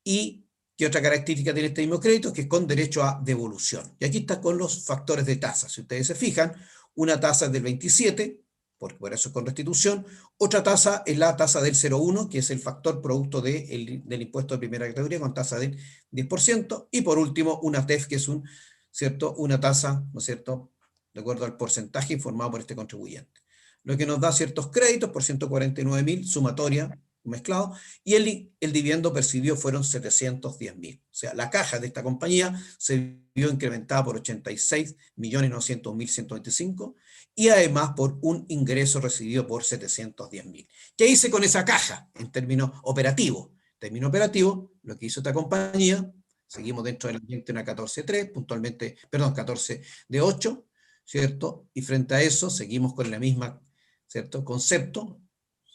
Y ¿qué otra característica tiene este mismo crédito? Que es con derecho a devolución. Y aquí está con los factores de tasa. Si ustedes se fijan, una tasa es del 27%, porque por eso es con restitución. Otra tasa es la tasa del 0,1, que es el factor producto del impuesto de primera categoría con tasa del 10%. Y por último, una TEF, que es una tasa, ¿no es cierto?, de acuerdo al porcentaje informado por este contribuyente. Lo que nos da ciertos créditos por 149.000, sumatoria, mezclado, y el dividendo percibido fueron 710.000. O sea, la caja de esta compañía se vio incrementada por 86.900.125 y además por un ingreso recibido por 710.000. ¿Qué hice con esa caja en términos operativos? En términos operativos, lo que hizo esta compañía, seguimos dentro del ambiente una 14.3, puntualmente, perdón, 14.8, ¿cierto? Y frente a eso seguimos con la misma, ¿cierto?, concepto,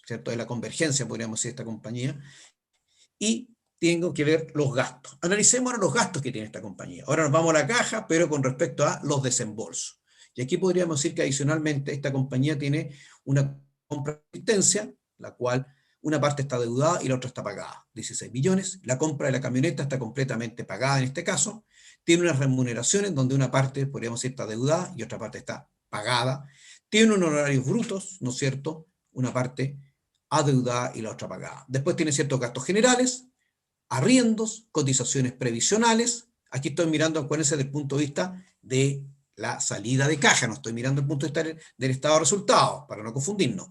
¿cierto?, de la convergencia, podríamos decir, esta compañía, y tengo que ver los gastos. Analicemos ahora los gastos que tiene esta compañía. Ahora nos vamos a la caja, pero con respecto a los desembolsos. Y aquí podríamos decir que adicionalmente esta compañía tiene una compra de asistencia, la cual una parte está deudada y la otra está pagada, 16 millones. La compra de la camioneta está completamente pagada en este caso. Tiene unas remuneraciones donde una parte, podríamos decir, está deudada y otra parte está pagada. Tiene unos honorarios brutos, ¿no es cierto?, una parte adeudada y la otra pagada. Después tiene ciertos gastos generales, arriendos, cotizaciones previsionales. Aquí estoy mirando, acuérdense, desde el punto de vista de la salida de caja, no estoy mirando el punto de vista del estado de resultados, para no confundirnos.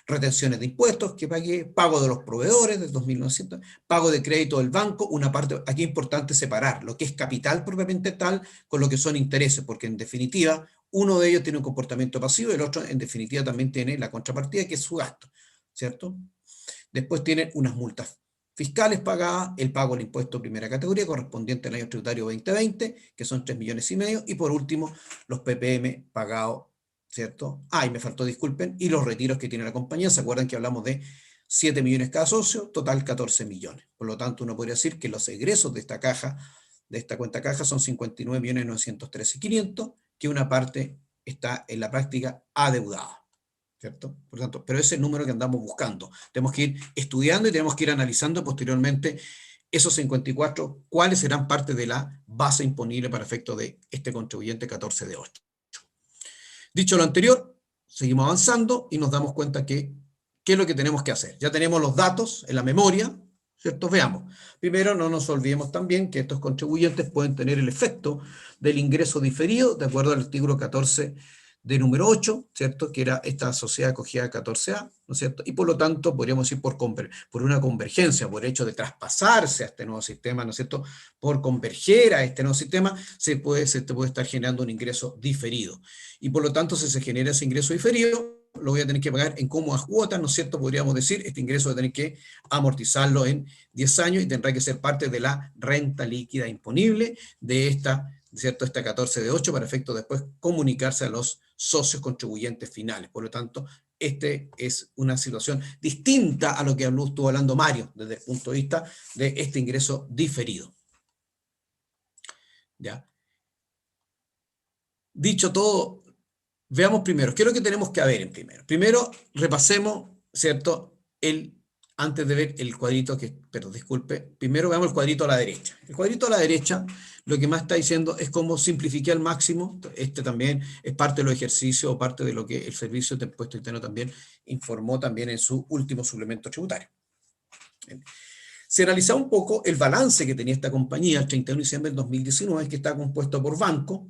Retenciones de impuestos que pagué, pago de los proveedores del 2.900, pago de crédito del banco, una parte, aquí es importante separar lo que es capital propiamente tal con lo que son intereses, porque en definitiva uno de ellos tiene un comportamiento pasivo y el otro en definitiva también tiene la contrapartida que es su gasto, ¿cierto? Después tienen unas multas fiscales pagadas, el pago del impuesto de primera categoría correspondiente al año tributario 2020, que son 3,5 millones, y por último los PPM pagados, ¿cierto? Y me faltó, disculpen, y los retiros que tiene la compañía. ¿Se acuerdan que hablamos de 7 millones cada socio? Total 14 millones. Por lo tanto, uno podría decir que los egresos de esta caja, de esta cuenta caja, son 59.913.500, que una parte está en la práctica adeudada, ¿cierto? Por tanto, pero ese es el número que andamos buscando. Tenemos que ir estudiando y tenemos que ir analizando posteriormente esos 54, cuáles serán parte de la base imponible para efecto de este contribuyente 14 de 8. Dicho lo anterior, seguimos avanzando y nos damos cuenta que ¿qué es lo que tenemos que hacer? Ya tenemos los datos en la memoria, ¿cierto? Veamos. Primero, no nos olvidemos también que estos contribuyentes pueden tener el efecto del ingreso diferido, de acuerdo al artículo 14 de número 8, ¿cierto?, que era esta sociedad acogida 14A, ¿no es cierto? Y por lo tanto, podríamos decir por una convergencia, por el hecho de traspasarse a este nuevo sistema, ¿no es cierto?, por converger a este nuevo sistema, se puede estar generando un ingreso diferido. Y por lo tanto, si se genera ese ingreso diferido, lo voy a tener que pagar en cómodas cuotas, ¿no es cierto? Podríamos decir, este ingreso voy a tener que amortizarlo en 10 años y tendrá que ser parte de la renta líquida imponible de esta, ¿cierto?, esta 14 de 8, para efecto después comunicarse a los socios contribuyentes finales. Por lo tanto, este es una situación distinta a lo que estuvo hablando Mario, desde el punto de vista de este ingreso diferido. ¿Ya? Dicho todo, veamos primero, ¿qué es lo que tenemos que ver en primero? Primero, repasemos, ¿cierto?, antes de ver el cuadrito, primero veamos el cuadrito a la derecha. El cuadrito a la derecha, lo que más está diciendo es cómo simplifiqué al máximo. Este también es parte de los ejercicios o parte de lo que el Servicio de Impuesto Interno también informó también en su último suplemento tributario. Se analizaba un poco el balance que tenía esta compañía el 31 de diciembre del 2019, que está compuesto por banco,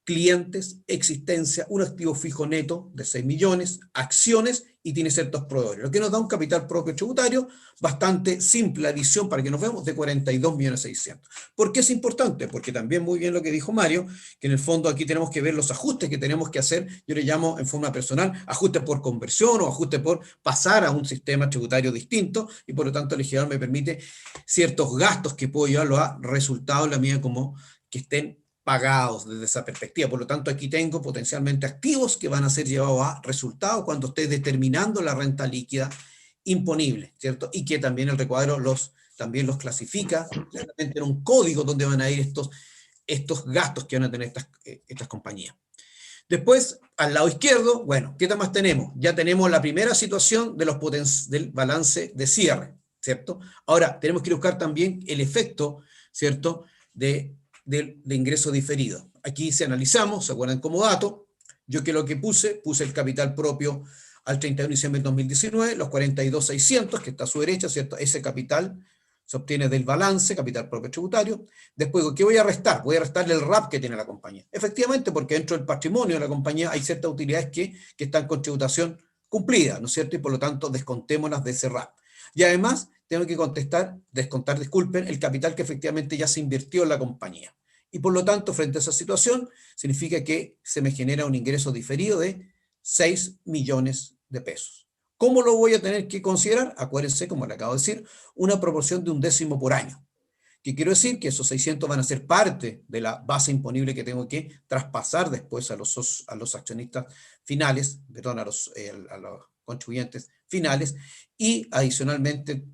clientes, existencia, un activo fijo neto de 6 millones, acciones y tiene ciertos proveedores, lo que nos da un capital propio tributario bastante simple, la adición para que nos veamos de 42.600.000. ¿Por qué es importante? Porque también muy bien lo que dijo Mario, que en el fondo aquí tenemos que ver los ajustes que tenemos que hacer, yo le llamo en forma personal ajustes por conversión o ajustes por pasar a un sistema tributario distinto, y por lo tanto el legislador me permite ciertos gastos que puedo llevarlo a resultados en la medida como que estén pagados desde esa perspectiva. Por lo tanto, aquí tengo potencialmente activos que van a ser llevados a resultados cuando esté determinando la renta líquida imponible, ¿cierto? Y que también el recuadro también los clasifica claramente en un código donde van a ir estos gastos que van a tener estas compañías. Después, al lado izquierdo, bueno, ¿qué más tenemos? Ya tenemos la primera situación del balance de cierre, ¿cierto? Ahora, tenemos que buscar también el efecto, ¿cierto?, de ingreso diferido. Aquí si analizamos, ¿se acuerdan como dato? Yo que lo que puse el capital propio al 31 de diciembre de 2019, los 42.600, que está a su derecha, ¿cierto? Ese capital se obtiene del balance, capital propio tributario. Después, ¿qué voy a restar? Voy a restarle el RAP que tiene la compañía. Efectivamente, porque dentro del patrimonio de la compañía hay ciertas utilidades que están con tributación cumplida, ¿no es cierto? Y por lo tanto, descontémoslas de ese RAP. Y además, tengo que descontar, el capital que efectivamente ya se invirtió en la compañía. Y por lo tanto, frente a esa situación, significa que se me genera un ingreso diferido de 6 millones de pesos. ¿Cómo lo voy a tener que considerar? Acuérdense, como le acabo de decir, una proporción de 1/10 por año. ¿Qué quiero decir? Que esos 600 van a ser parte de la base imponible que tengo que traspasar después a los accionistas finales, perdón, a los contribuyentes finales, y adicionalmente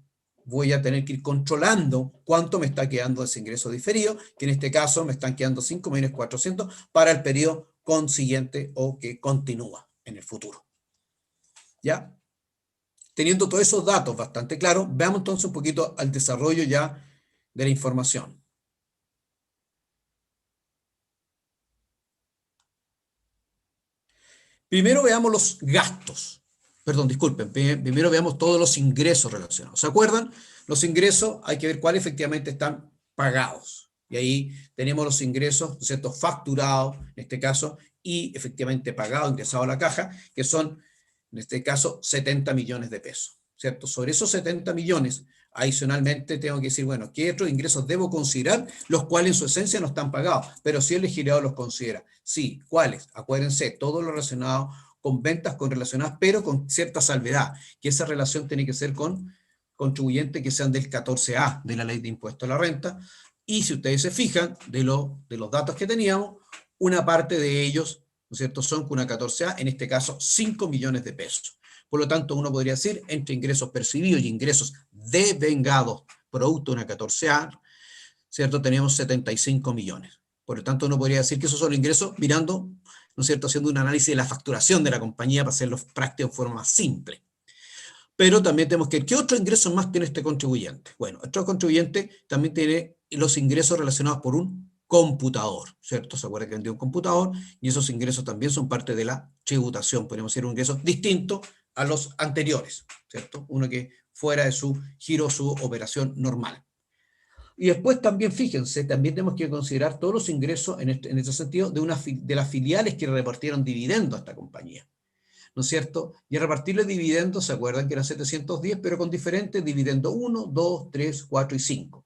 voy a tener que ir controlando cuánto me está quedando de ese ingreso diferido, que en este caso me están quedando 5.400.000 para el periodo consiguiente o que continúa en el futuro. ¿Ya? Teniendo todos esos datos bastante claros, veamos entonces un poquito al desarrollo ya de la información. Primero veamos los gastos. Perdón, disculpen. Primero veamos todos los ingresos relacionados. ¿Se acuerdan? Los ingresos hay que ver cuáles efectivamente están pagados. Y ahí tenemos los ingresos, ¿cierto?, facturados, en este caso, y efectivamente pagados, ingresados a la caja, que son, en este caso, 70 millones de pesos, ¿cierto? Sobre esos 70 millones, adicionalmente tengo que decir, bueno, ¿qué otros ingresos debo considerar? Los cuales en su esencia no están pagados, pero si el legislador los considera. Sí, ¿cuáles? Acuérdense, todo lo relacionado con ventas relacionadas, pero con cierta salvedad, que esa relación tiene que ser con contribuyentes que sean del 14A de la Ley de Impuesto a la Renta, y si ustedes se fijan, de los datos que teníamos, una parte de ellos, ¿no es cierto?, son con una 14A, en este caso 5 millones de pesos. Por lo tanto, uno podría decir, entre ingresos percibidos y ingresos devengados producto de una 14A, ¿cierto?, tenemos 75 millones. Por lo tanto, uno podría decir que esos son los ingresos mirando, ¿no es cierto?, haciendo un análisis de la facturación de la compañía para hacerlo práctico en forma más simple. Pero también tenemos que ver, ¿qué otros ingresos más tiene este contribuyente? Bueno, este contribuyente también tiene los ingresos relacionados por un computador, ¿cierto? Se acuerda que vendió un computador y esos ingresos también son parte de la tributación. Podemos decir un ingreso distinto a los anteriores, ¿cierto? Uno que fuera de su giro, su operación normal. Y después también, fíjense, también tenemos que considerar todos los ingresos en este sentido de las filiales que repartieron dividendos a esta compañía, ¿no es cierto? Y a repartirle dividendos, ¿se acuerdan que eran 710, pero con diferentes dividendos 1, 2, 3, 4 y 5?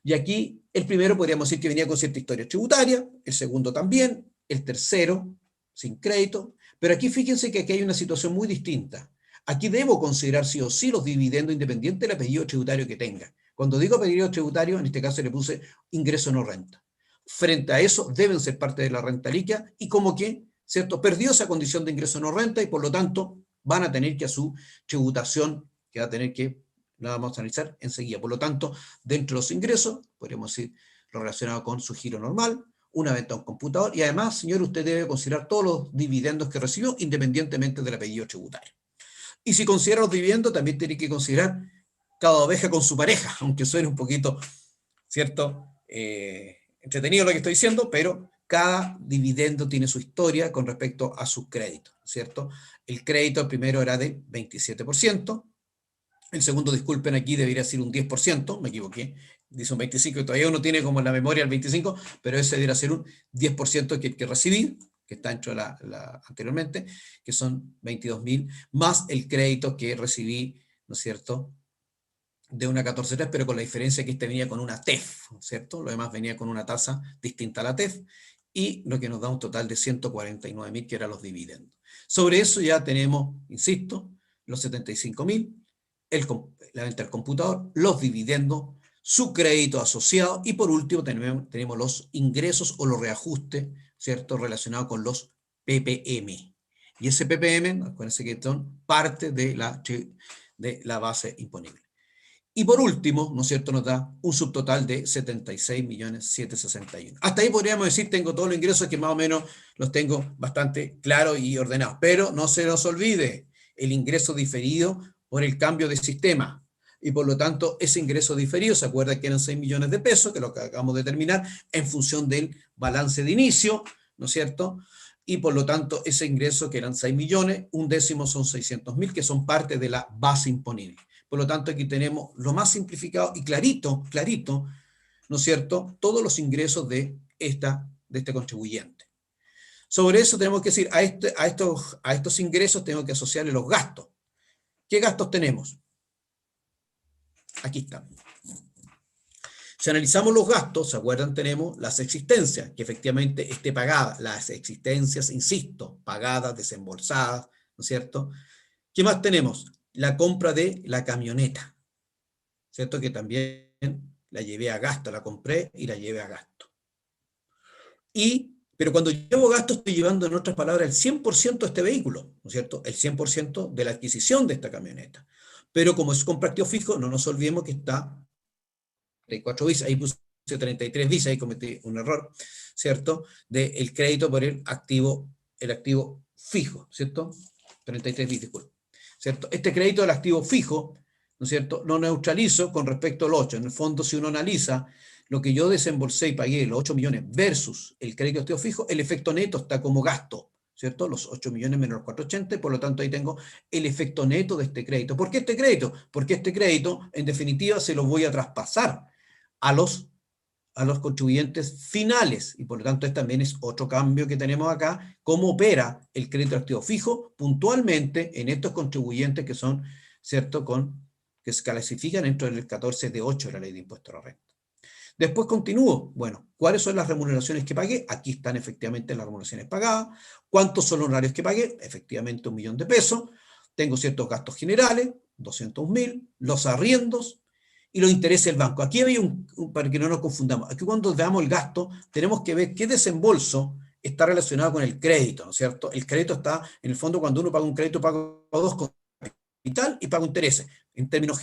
Y aquí el primero podríamos decir que venía con cierta historia tributaria, el segundo también, el tercero sin crédito, pero aquí fíjense que aquí hay una situación muy distinta. Aquí debo considerar sí o sí los dividendos independientes del apellido tributario que tenga. Cuando digo apellido tributario, en este caso le puse ingreso no renta. Frente a eso deben ser parte de la renta líquida y como que, ¿cierto?, perdió esa condición de ingreso no renta y por lo tanto van a tener que a su tributación, que va a tener que, la vamos a analizar enseguida. Por lo tanto, dentro de los ingresos, podríamos decir lo relacionado con su giro normal, una venta a un computador y además, señor, usted debe considerar todos los dividendos que recibió independientemente del apellido tributario. Y si considera los dividendos, también tiene que considerar cada oveja con su pareja, aunque suene un poquito, ¿cierto?, entretenido lo que estoy diciendo, pero cada dividendo tiene su historia con respecto a sus créditos, ¿cierto? El crédito primero era de 27%, el segundo, disculpen, aquí debería ser un 10%, me equivoqué, dice un 25%, y todavía uno tiene como en la memoria el 25%, pero ese debería ser un 10% que recibí, que está dentro de anteriormente, que son 22.000, más el crédito que recibí, ¿no es cierto?, de una 14.3, pero con la diferencia que este venía con una TEF, ¿cierto? Lo demás venía con una tasa distinta a la TEF, y lo que nos da un total de 149.000, que eran los dividendos. Sobre eso ya tenemos, insisto, los 75.000, la venta del computador, los dividendos, su crédito asociado y por último tenemos los ingresos o los reajustes, ¿cierto?, relacionados con los PPM. Y ese PPM, acuérdense que son parte de la base imponible. Y por último, ¿no es cierto?, nos da un subtotal de 76.761.000. Hasta ahí podríamos decir, tengo todos los ingresos que más o menos los tengo bastante claros y ordenados. Pero no se nos olvide el ingreso diferido por el cambio de sistema. Y por lo tanto, ese ingreso diferido, ¿se acuerdan que eran 6 millones de pesos, que lo que acabamos de determinar, en función del balance de inicio, ¿no es cierto?, y por lo tanto ese ingreso que eran 6 millones, un décimo son 600.000, que son parte de la base imponible. Por lo tanto, aquí tenemos lo más simplificado y clarito, ¿no es cierto?, todos los ingresos de este contribuyente. Sobre eso tenemos que decir, a estos ingresos tengo que asociarle los gastos. ¿Qué gastos tenemos? Aquí están. Si analizamos los gastos, ¿se acuerdan? Tenemos las existencias, que efectivamente esté pagada. Las existencias, insisto, pagadas, desembolsadas, ¿no es cierto? ¿Qué más tenemos? La compra de la camioneta, ¿cierto? Que también la llevé a gasto, la compré y la llevé a gasto. Pero cuando llevo gasto estoy llevando, en otras palabras, el 100% de este vehículo, ¿no es cierto? El 100% de la adquisición de esta camioneta. Pero como es compra activo fijo, no nos olvidemos que está 34 bis, ahí puse 33 bis, ahí cometí un error, ¿cierto? Del crédito por el activo fijo, ¿cierto? 33 bis, disculpe, ¿cierto? Este crédito del activo fijo, ¿no es cierto?, lo neutralizo con respecto al 8. En el fondo, si uno analiza lo que yo desembolsé y pagué, los 8 millones versus el crédito activo fijo, el efecto neto está como gasto, ¿cierto? Los 8 millones menos los 480, por lo tanto ahí tengo el efecto neto de este crédito. ¿Por qué este crédito? Porque este crédito, en definitiva, se lo voy a traspasar a los contribuyentes finales, y por lo tanto este también es otro cambio que tenemos acá, cómo opera el crédito activo fijo puntualmente en estos contribuyentes que son, ¿cierto?, que se clasifican dentro del 14 de 8 de la ley de impuesto a la renta. Después continúo. Bueno, ¿cuáles son las remuneraciones que pagué? Aquí están efectivamente las remuneraciones pagadas. ¿Cuántos son los honorarios que pagué? Efectivamente 1 millón de pesos. Tengo ciertos gastos generales, 200.000, los arriendos y los intereses del banco. Aquí hay para que no nos confundamos, aquí cuando veamos el gasto, tenemos que ver qué desembolso está relacionado con el crédito, ¿no es cierto? El crédito está, en el fondo, cuando uno paga un crédito, paga dos con capital y paga intereses, en términos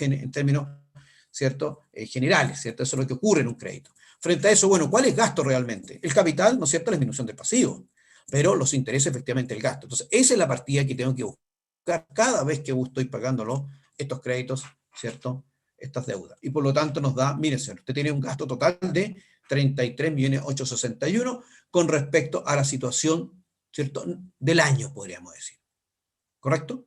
¿cierto?, generales, ¿cierto? Eso es lo que ocurre en un crédito. Frente a eso, bueno, ¿cuál es gasto realmente? El capital, ¿no es cierto?, la disminución del pasivo, pero los intereses, efectivamente, el gasto. Entonces, esa es la partida que tengo que buscar cada vez que estoy pagando estos créditos, ¿cierto?, estas deudas. Y por lo tanto nos da, mire, señor, usted tiene un gasto total de 33.861.000 con respecto a la situación, ¿cierto?, del año, podríamos decir. ¿Correcto?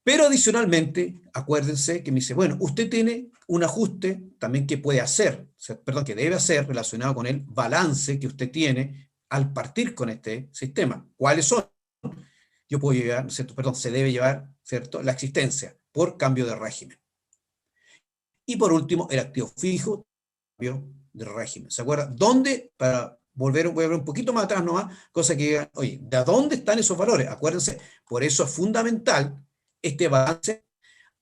Pero adicionalmente, acuérdense que me dice, bueno, usted tiene un ajuste también que puede hacer, que debe hacer relacionado con el balance que usted tiene al partir con este sistema. ¿Cuáles son? Yo puedo llevar, ¿cierto? Se debe llevar, ¿cierto?, la existencia por cambio de régimen. Y por último, el activo fijo, cambio de régimen. ¿Se acuerdan? ¿Dónde? Voy a ver un poquito más atrás nomás, cosa que digan, oye, ¿de dónde están esos valores? Acuérdense, por eso es fundamental este balance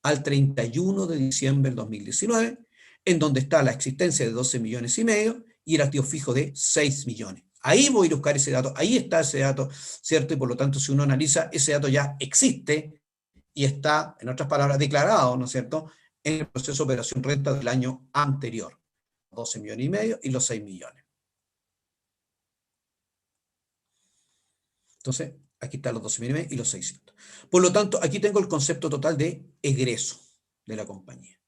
al 31 de diciembre del 2019, en donde está la existencia de 12 millones y medio y el activo fijo de 6 millones. Ahí voy a buscar ese dato, ahí está ese dato, ¿cierto? Y por lo tanto, si uno analiza, ese dato ya existe y está, en otras palabras, declarado, ¿no es cierto?, en el proceso de operación renta del año anterior. 12 millones y medio y los 6 millones. Entonces, aquí están los 12 millones y los 600. Por lo tanto, aquí tengo el concepto total de egreso de la compañía.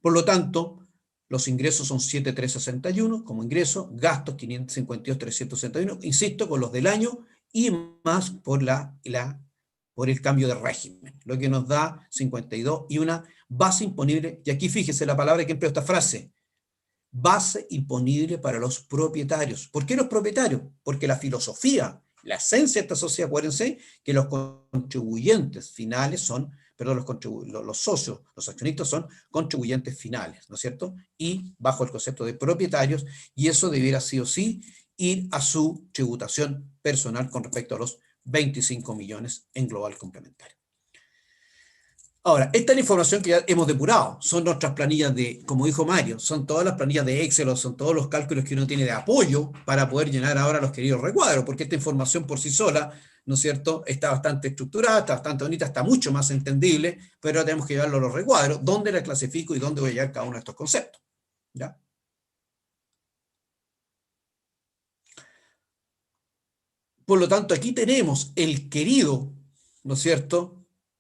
Por lo tanto, los ingresos son 7.361 como ingreso, gastos 552.361, insisto, con los del año y más por el cambio de régimen, lo que nos da 52 y una base imponible. Y aquí fíjese la palabra que empleo esta frase, base imponible para los propietarios. ¿Por qué los propietarios? Porque la filosofía, la esencia de esta sociedad, acuérdense que los contribuyentes finales son, perdón, los socios, los accionistas son contribuyentes finales, ¿no es cierto? Y bajo el concepto de propietarios, y eso debiera sí o sí ir a su tributación personal con respecto a los 25 millones en global complementario. Ahora, esta es la información que ya hemos depurado. Son nuestras planillas de, como dijo Mario, son todas las planillas de Excel, o son todos los cálculos que uno tiene de apoyo para poder llenar ahora los queridos recuadros, porque esta información por sí sola, ¿no es cierto?, está bastante estructurada, está bastante bonita, está mucho más entendible, pero ahora tenemos que llevarlo a los recuadros, dónde la clasifico y dónde voy a llevar cada uno de estos conceptos. ¿Ya? Por lo tanto, aquí tenemos el querido, ¿no es cierto?,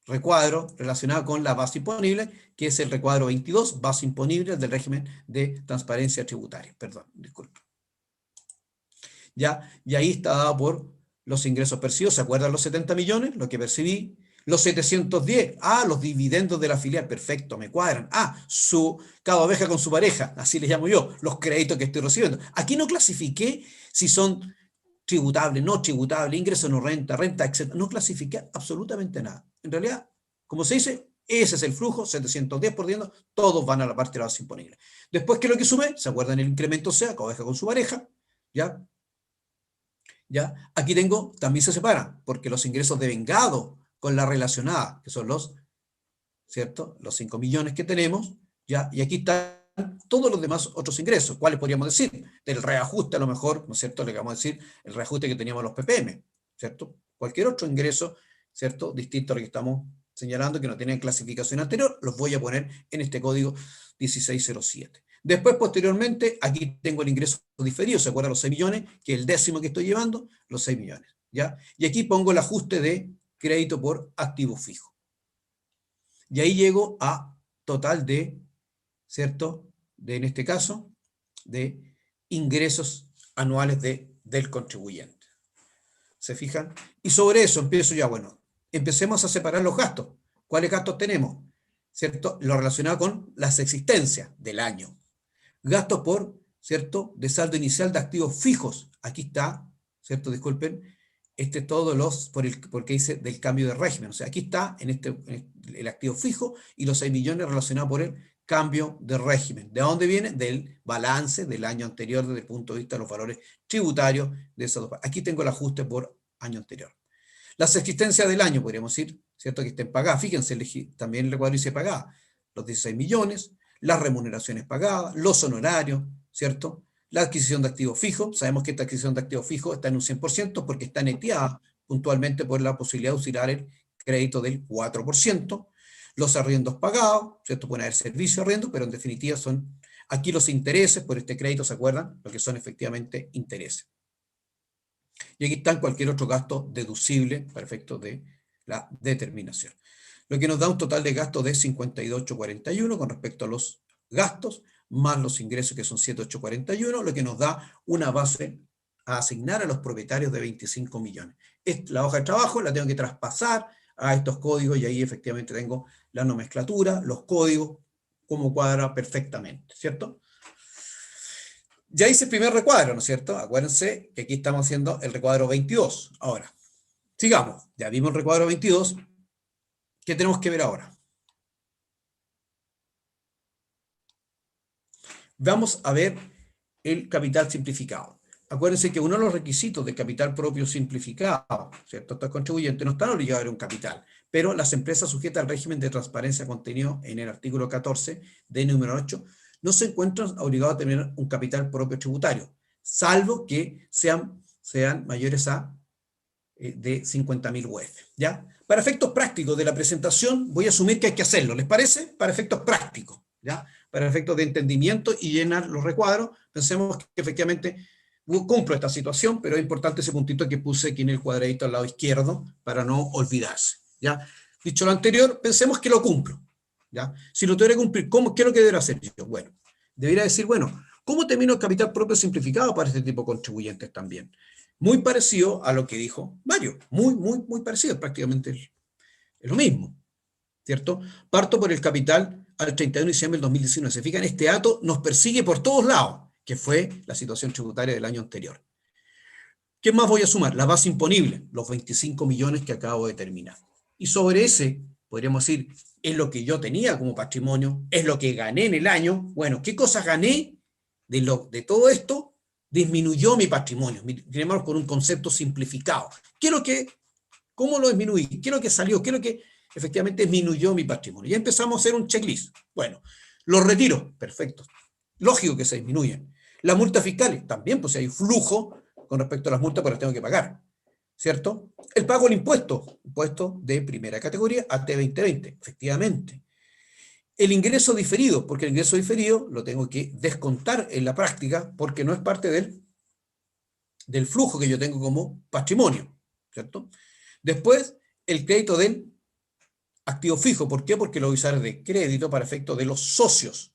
recuadro relacionado con la base imponible, que es el recuadro 22, base imponible del régimen de transparencia tributaria. Perdón, disculpe. ¿Ya? Y ahí está dado por los ingresos percibidos. ¿Se acuerdan los 70 millones? Lo que percibí. Los 710. Los dividendos de la filial. Perfecto, me cuadran. Cada oveja con su pareja. Así le llamo yo. Los créditos que estoy recibiendo. Aquí no clasifiqué si son tributable, no tributable, ingreso no renta, renta, etc. No clasifica absolutamente nada. En realidad, como se dice, ese es el flujo, 710%, todos van a la parte de la base imponible. Después, ¿qué es lo que sumé? ¿Se acuerdan el incremento sea, oveja con su pareja? ¿Ya? ¿Ya? Aquí tengo, también se separan, porque los ingresos de vengado con la relacionada, que son los, ¿cierto?, los 5 millones que tenemos, ¿ya? Y aquí están todos los demás otros ingresos. ¿Cuáles podríamos decir? Del reajuste a lo mejor, ¿no es cierto?, le vamos a decir el reajuste que teníamos los PPM, ¿cierto? Cualquier otro ingreso, ¿cierto?, distinto a lo que estamos señalando, que no tienen clasificación anterior, los voy a poner en este código 1607. Después, posteriormente, aquí tengo el ingreso diferido, ¿se acuerdan los 6 millones? Que es el décimo que estoy llevando, los 6 millones, ¿ya? Y aquí pongo el ajuste de crédito por activo fijo. Y ahí llego a total de, ¿cierto?, en este caso, de ingresos anuales del contribuyente. ¿Se fijan? Y sobre eso empiezo ya, bueno, empecemos a separar los gastos. ¿Cuáles gastos tenemos? ¿Cierto? Lo relacionado con las existencias del año. Gastos por, ¿cierto?, de saldo inicial de activos fijos. Aquí está, ¿cierto? Disculpen, todos los, porque dice del cambio de régimen. O sea, aquí está en el activo fijo y los 6 millones relacionados por el cambio de régimen. ¿De dónde viene? Del balance del año anterior desde el punto de vista de los valores tributarios de esos dos. Aquí tengo el ajuste por año anterior. Las existencias del año, podríamos decir, ¿cierto?, que estén pagadas. Fíjense, también el recuadro dice pagadas. Los 16 millones, las remuneraciones pagadas, los honorarios, ¿cierto? La adquisición de activos fijos. Sabemos que esta adquisición de activos fijos está en un 100% porque está neteada puntualmente por la posibilidad de usar el crédito del 4%. Los arriendos pagados, ¿cierto? Pueden haber servicios de arriendo, pero en definitiva son aquí los intereses por este crédito, ¿se acuerdan? Lo que son efectivamente intereses. Y aquí están cualquier otro gasto deducible para efectos de la determinación. Lo que nos da un total de gastos de 58,41 con respecto a los gastos, más los ingresos que son 7,841, lo que nos da una base a asignar a los propietarios de 25 millones. La hoja de trabajo la tengo que traspasar a estos códigos y ahí efectivamente tengo la nomenclatura, los códigos, cómo cuadra perfectamente, ¿cierto? Ya hice el primer recuadro, ¿no es cierto? Acuérdense que aquí estamos haciendo el recuadro 22. Ahora, sigamos. Ya vimos el recuadro 22. ¿Qué tenemos que ver ahora? Vamos a ver el capital simplificado. Acuérdense que uno de los requisitos de capital propio simplificado, ¿cierto? Estos contribuyentes no están obligados a ver un capital, pero las empresas sujetas al régimen de transparencia contenido en el artículo 14 de número 8 no se encuentran obligados a tener un capital propio tributario, salvo que sean mayores a de 50.000 UF, ¿ya? Para efectos prácticos de la presentación voy a asumir que hay que hacerlo, ¿les parece? Para efectos prácticos, ¿ya? Para efectos de entendimiento y llenar los recuadros, pensemos que efectivamente cumplo esta situación, pero es importante ese puntito que puse aquí en el cuadradito al lado izquierdo para no olvidarse, ¿ya? Dicho lo anterior, pensemos que lo cumplo, ¿ya? Si lo tuviera que cumplir, ¿qué es lo que debería hacer yo? Bueno, debería decir, bueno, ¿cómo termino el capital propio simplificado para este tipo de contribuyentes también? Muy parecido a lo que dijo Mario, muy parecido, prácticamente es lo mismo, ¿cierto? Parto por el capital al 31 de diciembre del 2019. Se fijan, este dato nos persigue por todos lados, que fue la situación tributaria del año anterior. ¿Qué más voy a sumar? La base imponible, los 25 millones que acabo de terminar. Y sobre ese, podríamos decir, es lo que yo tenía como patrimonio, es lo que gané en el año. Bueno, ¿qué cosas gané de todo esto? Disminuyó mi patrimonio, por un concepto simplificado. ¿Cómo lo disminuí? ¿Qué es lo que salió? ¿Qué es lo que efectivamente disminuyó mi patrimonio. Ya empezamos a hacer un checklist. Bueno, los retiros, perfecto. Lógico que se disminuyen. Las multas fiscales, también, pues si hay flujo con respecto a las multas, pues las tengo que pagar, ¿cierto? El pago del impuesto de primera categoría, AT 2020, efectivamente. El ingreso diferido, porque el ingreso diferido lo tengo que descontar en la práctica, porque no es parte del flujo que yo tengo como patrimonio, ¿cierto? Después, el crédito del activo fijo. ¿Por qué? Porque lo voy a usar de crédito para efectos de los socios.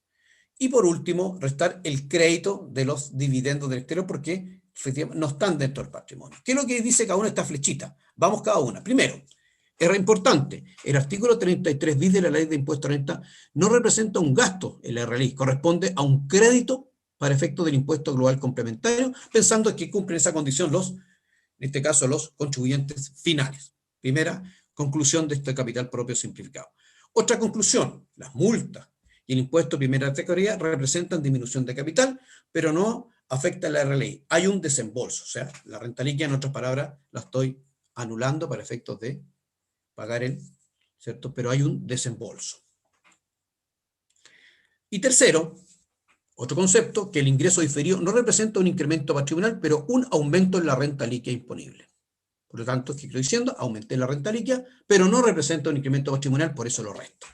Y por último, restar el crédito de los dividendos del exterior porque efectivamente no están dentro del patrimonio. ¿Qué es lo que dice cada una de estas flechitas? Vamos cada una. Primero, es importante, el artículo 33 bis de la Ley de Impuesto a Renta no representa un gasto en la RLI, corresponde a un crédito para efectos del impuesto global complementario, pensando que cumplen esa condición en este caso, los contribuyentes finales. Primera conclusión de este capital propio simplificado. Otra conclusión, las multas y el impuesto de primera categoría representan disminución de capital, pero no afecta a la RLI. Hay un desembolso, o sea, la renta líquida, en otras palabras, la estoy anulando para efectos de pagar ¿cierto? Pero hay un desembolso. Y tercero, otro concepto, que el ingreso diferido no representa un incremento patrimonial, pero un aumento en la renta líquida imponible. Por lo tanto, ¿qué estoy diciendo? Aumenté la renta líquida, pero no representa un incremento patrimonial, por eso lo resto.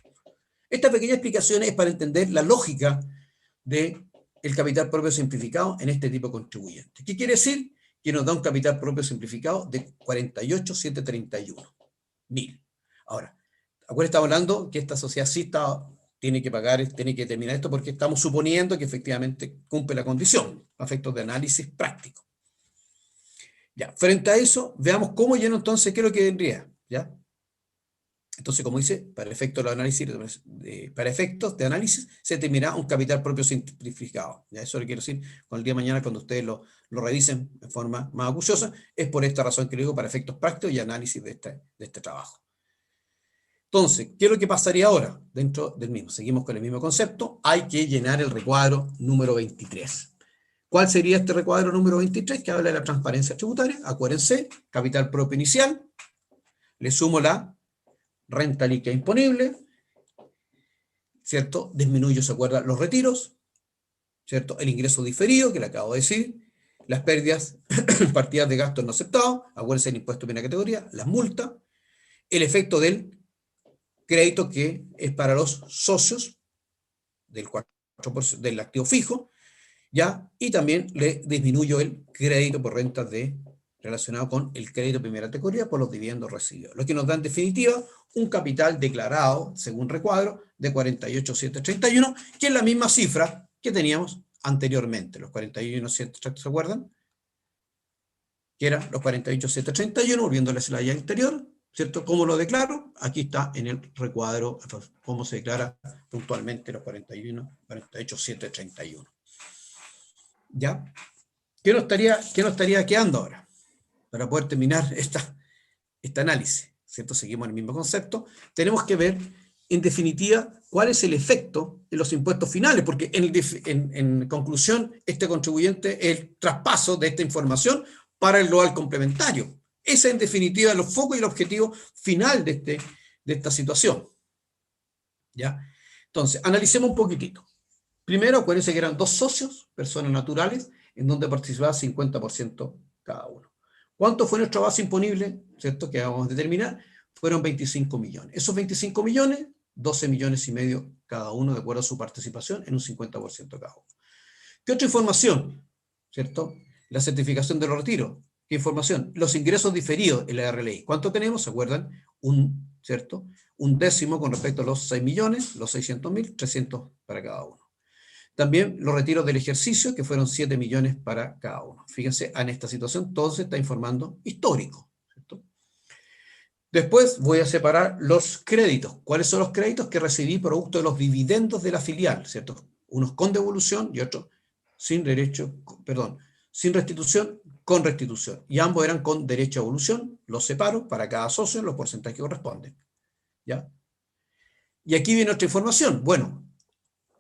Esta pequeña explicación es para entender la lógica del capital propio simplificado en este tipo de contribuyentes. ¿Qué quiere decir? Que nos da un capital propio simplificado de 48.731.000. Ahora, acuérdense, estamos hablando que esta sociedad sí tiene que pagar, tiene que terminar esto porque estamos suponiendo que efectivamente cumple la condición, a efectos de análisis práctico. Ya, frente a eso, veamos cómo lleno entonces qué es lo que vendría, ¿ya? Entonces, como dice, para efectos de análisis, se determinará un capital propio simplificado. ¿Ya? Eso lo quiero decir con el día de mañana cuando ustedes lo revisen de forma más acuciosa. Es por esta razón que lo digo, para efectos prácticos y análisis de este trabajo. Entonces, ¿qué es lo que pasaría ahora dentro del mismo? Seguimos con el mismo concepto. Hay que llenar el recuadro número 23. ¿Cuál sería este recuadro número 23? Que habla de la transparencia tributaria. Acuérdense, capital propio inicial. Le sumo la renta líquida imponible, ¿cierto? Disminuyo, ¿se acuerdan? Los retiros, ¿cierto? El ingreso diferido, que le acabo de decir, las pérdidas, partidas de gastos no aceptados, acuérdense el impuesto de primera categoría, las multas, el efecto del crédito que es para los socios del 4% del activo fijo, ¿ya? Y también le disminuyo el crédito por rentas relacionado con el crédito de primera categoría por los dividendos recibidos. Lo que nos da en definitiva un capital declarado, según recuadro, de 48.731, que es la misma cifra que teníamos anteriormente, los 41.730, ¿se acuerdan? Que eran los 48.731, volviendo a la slide anterior, ¿cierto? ¿Cómo lo declaro? Aquí está en el recuadro, cómo se declara puntualmente los 48.731. ¿Ya? ¿Qué nos estaría quedando ahora? Para poder terminar este análisis, ¿cierto? Seguimos en el mismo concepto. Tenemos que ver, en definitiva, cuál es el efecto de los impuestos finales, porque en conclusión, este contribuyente es el traspaso de esta información para el global complementario. Ese, en definitiva, es el foco y el objetivo final de esta situación. ¿Ya? Entonces, analicemos un poquitito. Primero, acuérdense que eran dos socios, personas naturales, en donde participaba 50% cada uno. ¿Cuánto fue nuestra base imponible? ¿Cierto? Que vamos a determinar. Fueron 25 millones. Esos 25 millones, 12 millones y medio cada uno, de acuerdo a su participación, en un 50% cada uno. ¿Qué otra información? ¿Cierto? La certificación de los retiros. ¿Qué información? Los ingresos diferidos en la RLI. ¿Cuánto tenemos? ¿Se acuerdan? ¿Cierto? Un décimo con respecto a los 6 millones, los 600.000, 300 para cada uno. También los retiros del ejercicio, que fueron 7 millones para cada uno. Fíjense, en esta situación todo se está informando histórico, ¿cierto? Después voy a separar los créditos. ¿Cuáles son los créditos que recibí producto de los dividendos de la filial? ¿Cierto? Unos con devolución y otros sin restitución, con restitución. Y ambos eran con derecho a evolución. Los separo para cada socio en los porcentajes que corresponden. ¿Ya? Y aquí viene otra información. Bueno,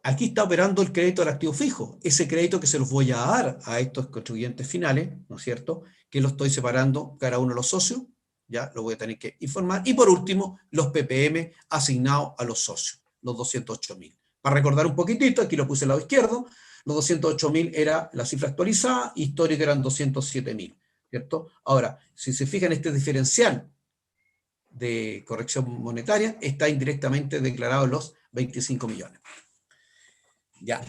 aquí está operando el crédito al activo fijo, ese crédito que se los voy a dar a estos contribuyentes finales, ¿no es cierto? Que lo estoy separando cada uno de los socios ya lo voy a tener que informar. Y por último, los ppm asignados a los socios, los 208.000. Para recordar un poquitito, aquí lo puse al lado izquierdo, los 208.000 era la cifra actualizada, histórica eran 207.000, ¿cierto? Ahora, si se fijan, este diferencial de corrección monetaria está indirectamente declarado en los 25 millones. Ya.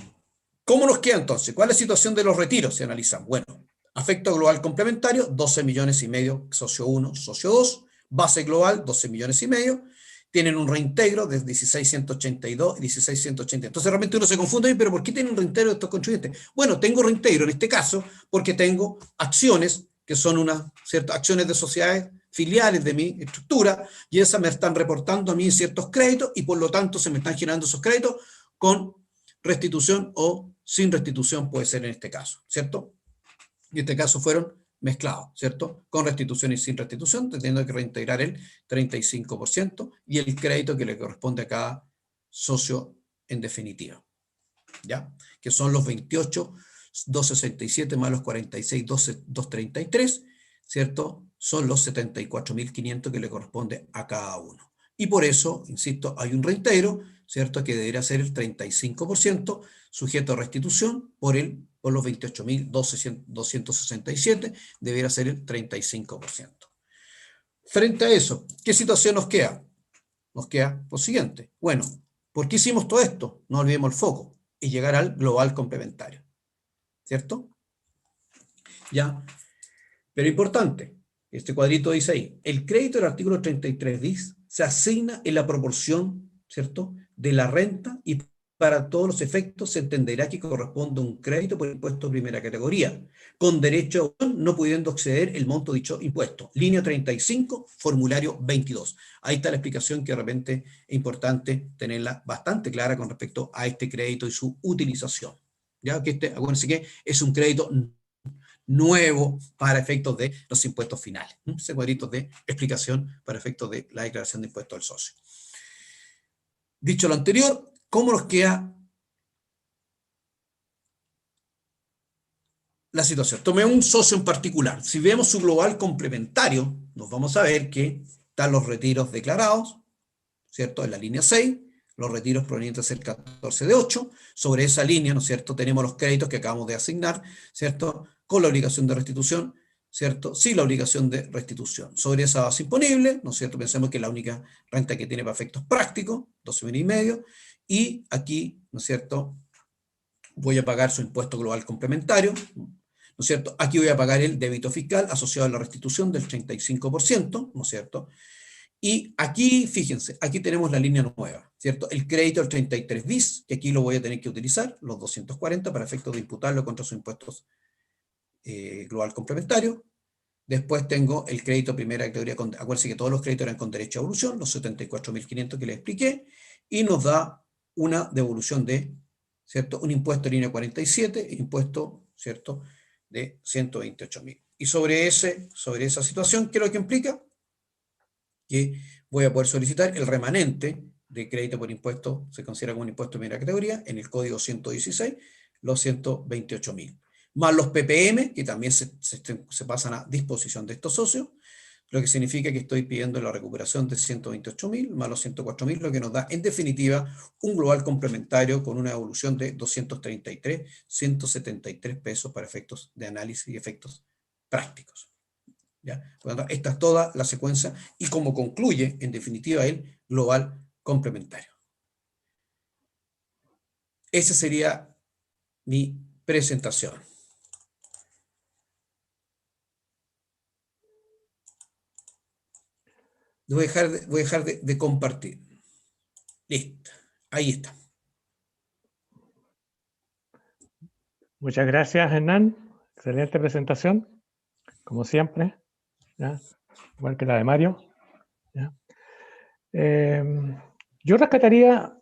¿Cómo nos queda entonces? ¿Cuál es la situación de los retiros si analizamos? Bueno, afecto global complementario, 12 millones y medio, socio 1, socio 2, base global, 12 millones y medio, tienen un reintegro de 16.182 y 16.180. Entonces realmente uno se confunde, pero ¿por qué tienen un reintegro estos contribuyentes? Bueno, tengo reintegro en este caso porque tengo acciones que son unas ciertas acciones de sociedades filiales de mi estructura, y esas me están reportando a mí ciertos créditos, y por lo tanto se me están generando esos créditos con restitución o sin restitución, puede ser en este caso, ¿cierto? En este caso fueron mezclados, ¿cierto? Con restitución y sin restitución, teniendo que reintegrar el 35% y el crédito que le corresponde a cada socio en definitiva, ¿ya? Que son los 28.267 más los 46.233, ¿cierto? Son los 74.500 que le corresponde a cada uno. Y por eso, insisto, hay un reintegro, ¿cierto? Que debería ser el 35%, sujeto a restitución, por los 28.267, debería ser el 35%. Frente a eso, ¿qué situación nos queda? Nos queda lo siguiente. Bueno, ¿por qué hicimos todo esto? No olvidemos el foco, y llegar al global complementario, ¿cierto? Ya, pero importante, este cuadrito dice ahí, el crédito del artículo 33 bis se asigna en la proporción, ¿cierto?, de la renta, y para todos los efectos se entenderá que corresponde a un crédito por impuesto de primera categoría, con derecho a no pudiendo exceder el monto de dicho impuesto. Línea 35, formulario 22. Ahí está la explicación, que de repente es importante tenerla bastante clara con respecto a este crédito y su utilización. Ya que acuérdense que es un crédito nuevo para efectos de los impuestos finales. Ese cuadrito de explicación para efectos de la declaración de impuestos del socio. Dicho lo anterior, ¿cómo nos queda la situación? Tomé un socio en particular. Si vemos su global complementario, nos vamos a ver que están los retiros declarados, ¿cierto? En la línea 6, los retiros provenientes del 14 de 8. Sobre esa línea, ¿no es cierto?, tenemos los créditos que acabamos de asignar, ¿cierto?, con la obligación de restitución, ¿cierto?, sin la obligación de restitución. Sobre esa base imponible, ¿no es cierto?, pensemos que es la única renta que tiene para efectos prácticos, 12.500, y aquí, ¿no es cierto?, voy a pagar su impuesto global complementario, ¿no es cierto? Aquí voy a pagar el débito fiscal asociado a la restitución del 35%, ¿no es cierto? Y aquí, fíjense, aquí tenemos la línea nueva, ¿cierto? El crédito del 33 bis, que aquí lo voy a tener que utilizar, los 240, para efectos de imputarlo contra sus impuestos global complementario. Después tengo el crédito primera categoría, acuérdense que todos los créditos eran con derecho a evolución, los 74.500 que les expliqué, y nos da una devolución de, ¿cierto?, un impuesto en línea 47, impuesto, ¿cierto?, de 128.000. Y sobre esa situación, ¿qué es lo que implica? Que voy a poder solicitar el remanente de crédito por impuesto, se considera como un impuesto de primera categoría, en el código 116, los 128.000. Más los ppm, que también se pasan a disposición de estos socios, lo que significa que estoy pidiendo la recuperación de 128.000, más los 104.000, lo que nos da, en definitiva, un global complementario con una evolución de 233.173 pesos para efectos de análisis y efectos prácticos. ¿Ya? Por lo tanto, esta es toda la secuencia y cómo concluye, en definitiva, el global complementario. Esa sería mi presentación. Voy a dejar de compartir. Listo. Ahí está. Muchas gracias, Hernán. Excelente presentación, como siempre, ¿ya? Igual que la de Mario, ¿ya? Yo rescataría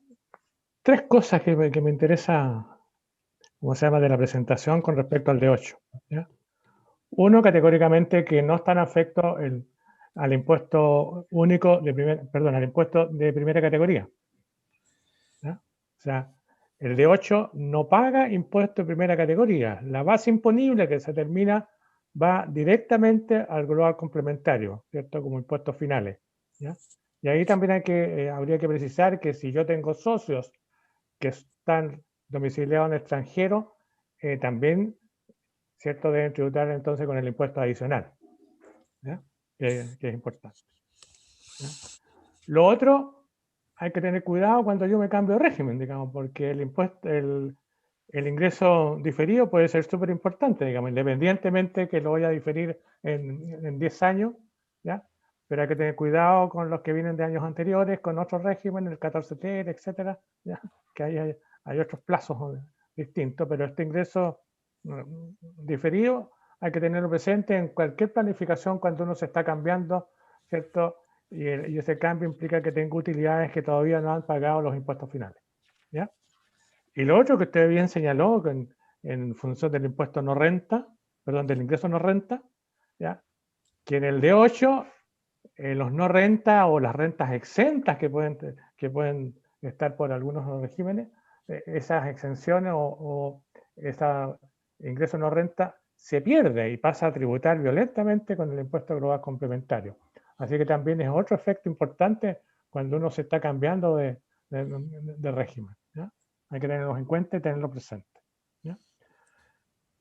tres cosas que me interesa, ¿cómo se llama?, de la presentación con respecto al D8, ¿ya? Uno, categóricamente, que no están afectos al impuesto único al impuesto de primera categoría, ¿ya? O sea, el D8 no paga impuesto de primera categoría. La base imponible que se termina va directamente al global complementario, ¿cierto? Como impuestos finales, ¿ya? Y ahí también habría que precisar que si yo tengo socios que están domiciliados en el extranjero, también, ¿cierto? Deben tributar entonces con el impuesto adicional, ¿ya? Que es importante, ¿ya? Lo otro, hay que tener cuidado cuando yo me cambio de régimen, digamos, porque el impuesto, el ingreso diferido puede ser súper importante, digamos, independientemente que lo voy a diferir en 10 años, ¿ya? Pero hay que tener cuidado con los que vienen de años anteriores, con otros regímenes, el 14T, etcétera, ¿ya? Que hay otros plazos distintos, pero este ingreso diferido hay que tenerlo presente en cualquier planificación cuando uno se está cambiando, ¿cierto? Y ese cambio implica que tengo utilidades que todavía no han pagado los impuestos finales, ¿ya? Y lo otro que usted bien señaló, que en función del impuesto no renta, perdón, del ingreso no renta, ¿ya? Que en el D8, los no renta o las rentas exentas que pueden estar por algunos regímenes, esas exenciones o ese ingreso no renta se pierde y pasa a tributar violentamente con el impuesto global complementario. Así que también es otro efecto importante cuando uno se está cambiando de régimen, ¿ya? Hay que tenerlos en cuenta y tenerlo presente, ¿ya?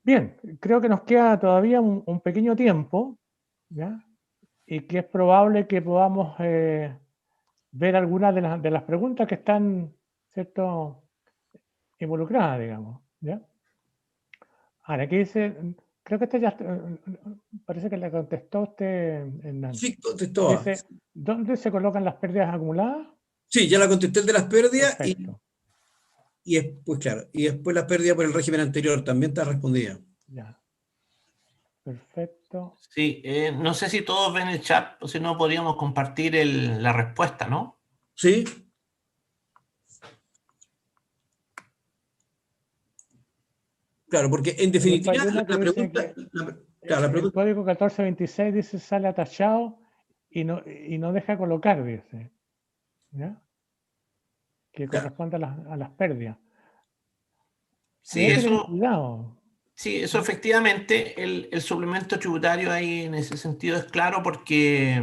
Bien, creo que nos queda todavía un pequeño tiempo, ¿ya? Y que es probable que podamos ver algunas de las preguntas que están, ¿cierto?, involucradas, digamos, ¿ya? Ahora, aquí dice, creo que parece que le contestó usted, Hernán. Sí, contestó. Dice, ¿dónde se colocan las pérdidas acumuladas? Sí, ya la contesté el de las pérdidas Perfecto. y después, claro, y después las pérdidas por el régimen anterior también está respondida. Ya. Perfecto. Sí, no sé si todos ven el chat, o si no podríamos compartir la respuesta, ¿no? Sí. Claro, porque en definitiva la pregunta... El código 1426 dice sale atachado y no deja colocar, dice, ¿ya? Que corresponde a las pérdidas. Sí, hay que tener cuidado. Sí, eso efectivamente, el suplemento tributario ahí en ese sentido es claro porque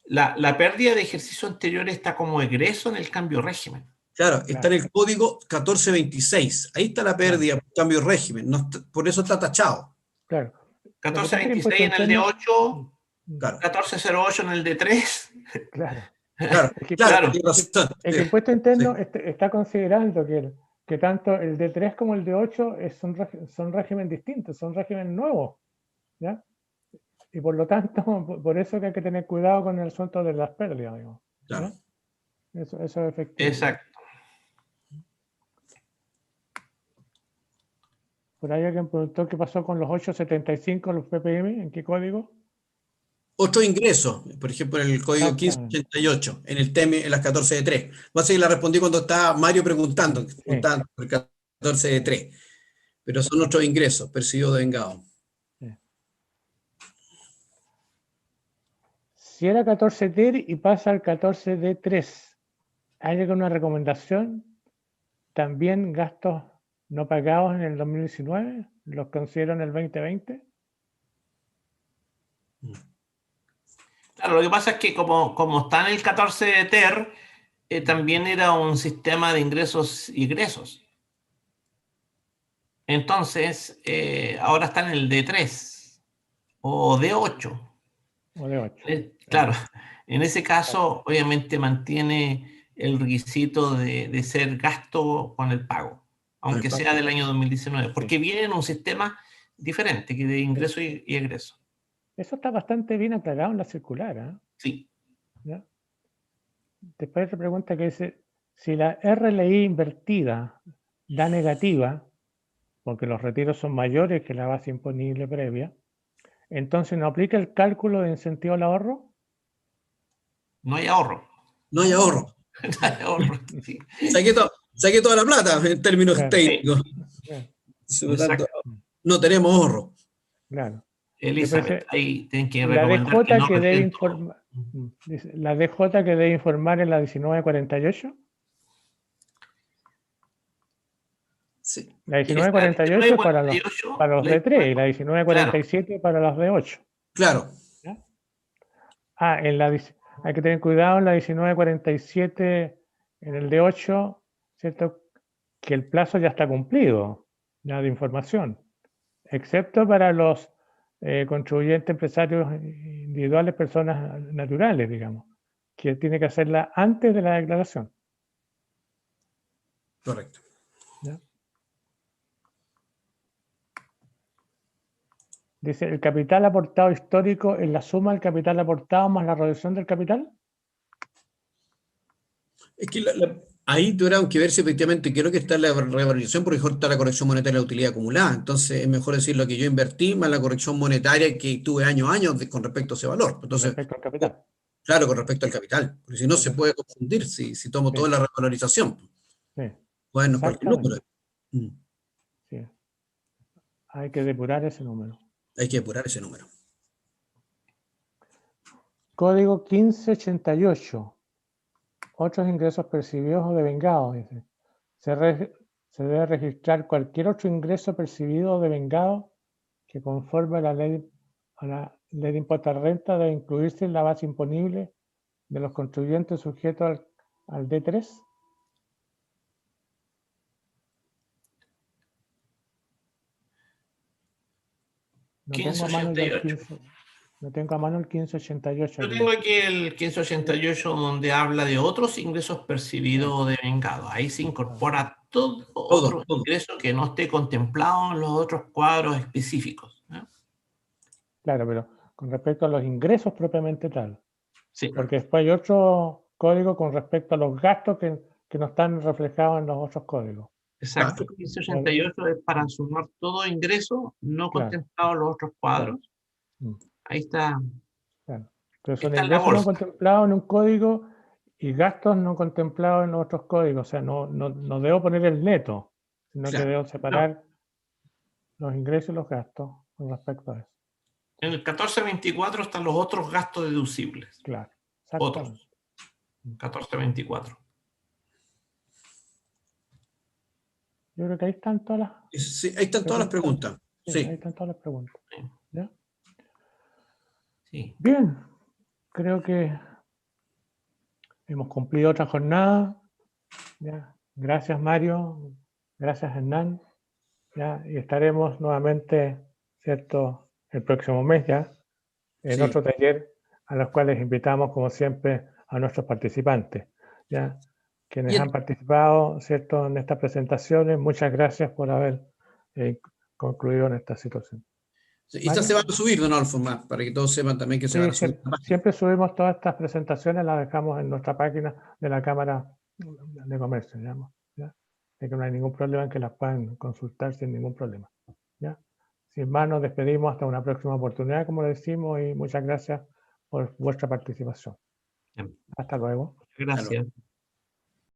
la pérdida de ejercicio anterior está como egreso en el cambio de régimen. Claro, está en el código 1426. Ahí está la pérdida por cambio de régimen. No por eso está tachado. Claro. 1426 en el D8, claro. 1408 en el D3. Claro. Claro. El impuesto interno está considerando que tanto el D3 como el D8 son régimen distintos, son régimen nuevos, ¿ya? Y por lo tanto, por eso que hay que tener cuidado con el asunto de las pérdidas, digamos, ¿ya? Eso es efectivo. Exacto. Por ahí alguien preguntó qué pasó con los 875, los PPM, ¿en qué código? Otro ingreso, por ejemplo, en el código 1588, en el TEM, en las 14 de 3. Va a ser que la respondí cuando estaba Mario preguntando por el 14 de 3. Pero son otros ingresos, percibidos de vengado. Si era 14 TER y pasa al 14 D3, ¿hay alguna recomendación? ¿También gastos no pagados en el 2019? ¿Los considero en el 2020? Claro, lo que pasa es que como está en el 14 de TER, también era un sistema de ingresos y egresos. Entonces, ahora está en el D3 o D8. O D8. Claro, en ese caso, obviamente mantiene el requisito de ser gasto con el pago, aunque sea del año 2019, porque viene en un sistema diferente que de ingreso y egreso. Eso está bastante bien aclarado en la circular, ¿eh? Sí. ¿Ya? Después otra pregunta que dice, si la RLI invertida da negativa, porque los retiros son mayores que la base imponible previa, entonces ¿no aplica el cálculo de incentivo al ahorro? No hay ahorro. No hay ahorro. No hay ahorro, sí. Saqué toda la plata en términos técnicos. Por lo tanto, no tenemos ahorro. Claro. Elizabeth, ahí tienen que la recomendar DJ que debe informar, la DJ que debe informar en la 1948. Sí. La 1948 es para los la D3 y la 1947 para los D8. Claro. ¿Ya? Hay que tener cuidado en la 1947, en el D8, ¿cierto? Que el plazo ya está cumplido, ya de información, excepto para los contribuyentes empresarios individuales, personas naturales, digamos, que tiene que hacerla antes de la declaración. Correcto. ¿Ya? Dice, ¿el capital aportado histórico es la suma del capital aportado más la reducción del capital? Es que ahí tuvieron que ver si efectivamente creo que está la revalorización, porque mejor está la corrección monetaria de la utilidad acumulada. Entonces es mejor decir lo que yo invertí más la corrección monetaria que tuve año a año con respecto a ese valor. Entonces, Respecto al capital. claro, con respecto al capital. Porque si no se puede confundir si tomo Sí. toda la revalorización. Sí. Bueno, cualquier número. Sí. Hay que depurar ese número. Hay que depurar ese número. Código 1588. Otros ingresos percibidos o devengados, dice. Se debe registrar cualquier otro ingreso percibido o devengado que conforme a la ley de impuesto a la renta debe incluirse en la base imponible de los contribuyentes sujetos al D3. No tengo a mano ya el 15. No tengo a mano el 1588. Yo tengo aquí el 1588 donde habla de otros ingresos percibidos o devengados. Ahí se incorpora todo otro ingreso que no esté contemplado en los otros cuadros específicos. Claro, pero con respecto a los ingresos propiamente tal. Sí. Porque después hay otro código con respecto a los gastos que no están reflejados en los otros códigos. Exacto. El 1588 es para sumar todo ingreso no contemplado en los otros cuadros. Ahí está. Claro. Pero son ingresos no contemplados en un código y gastos no contemplados en otros códigos. O sea, no debo poner el neto, sino que debo separar los ingresos y los gastos con respecto a eso. En el 1424 están los otros gastos deducibles. Claro. Otros. 1424. Yo creo que ahí están todas las... Sí, ahí están todas las preguntas. Sí, ahí están todas las preguntas. ¿Ya? Sí. Bien, creo que hemos cumplido otra jornada. ¿Ya? Gracias, Mario. Gracias, Hernán. ¿Ya? Y estaremos nuevamente, ¿cierto?, el próximo mes ya, en otro taller, a los cuales invitamos, como siempre, a nuestros participantes. ¿Ya? Quienes han participado, ¿cierto?, en estas presentaciones, muchas gracias por haber concluido en esta situación. Y estas se van a subir de nuevo al formato, para que todos sepan también que se van a subir. Siempre subimos todas estas presentaciones, las dejamos en nuestra página de la Cámara de Comercio, digamos, ¿ya? De que no hay ningún problema en que las puedan consultar sin ningún problema. ¿Ya? Sin más, nos despedimos hasta una próxima oportunidad, como le decimos, y muchas gracias por vuestra participación. Hasta luego. Gracias.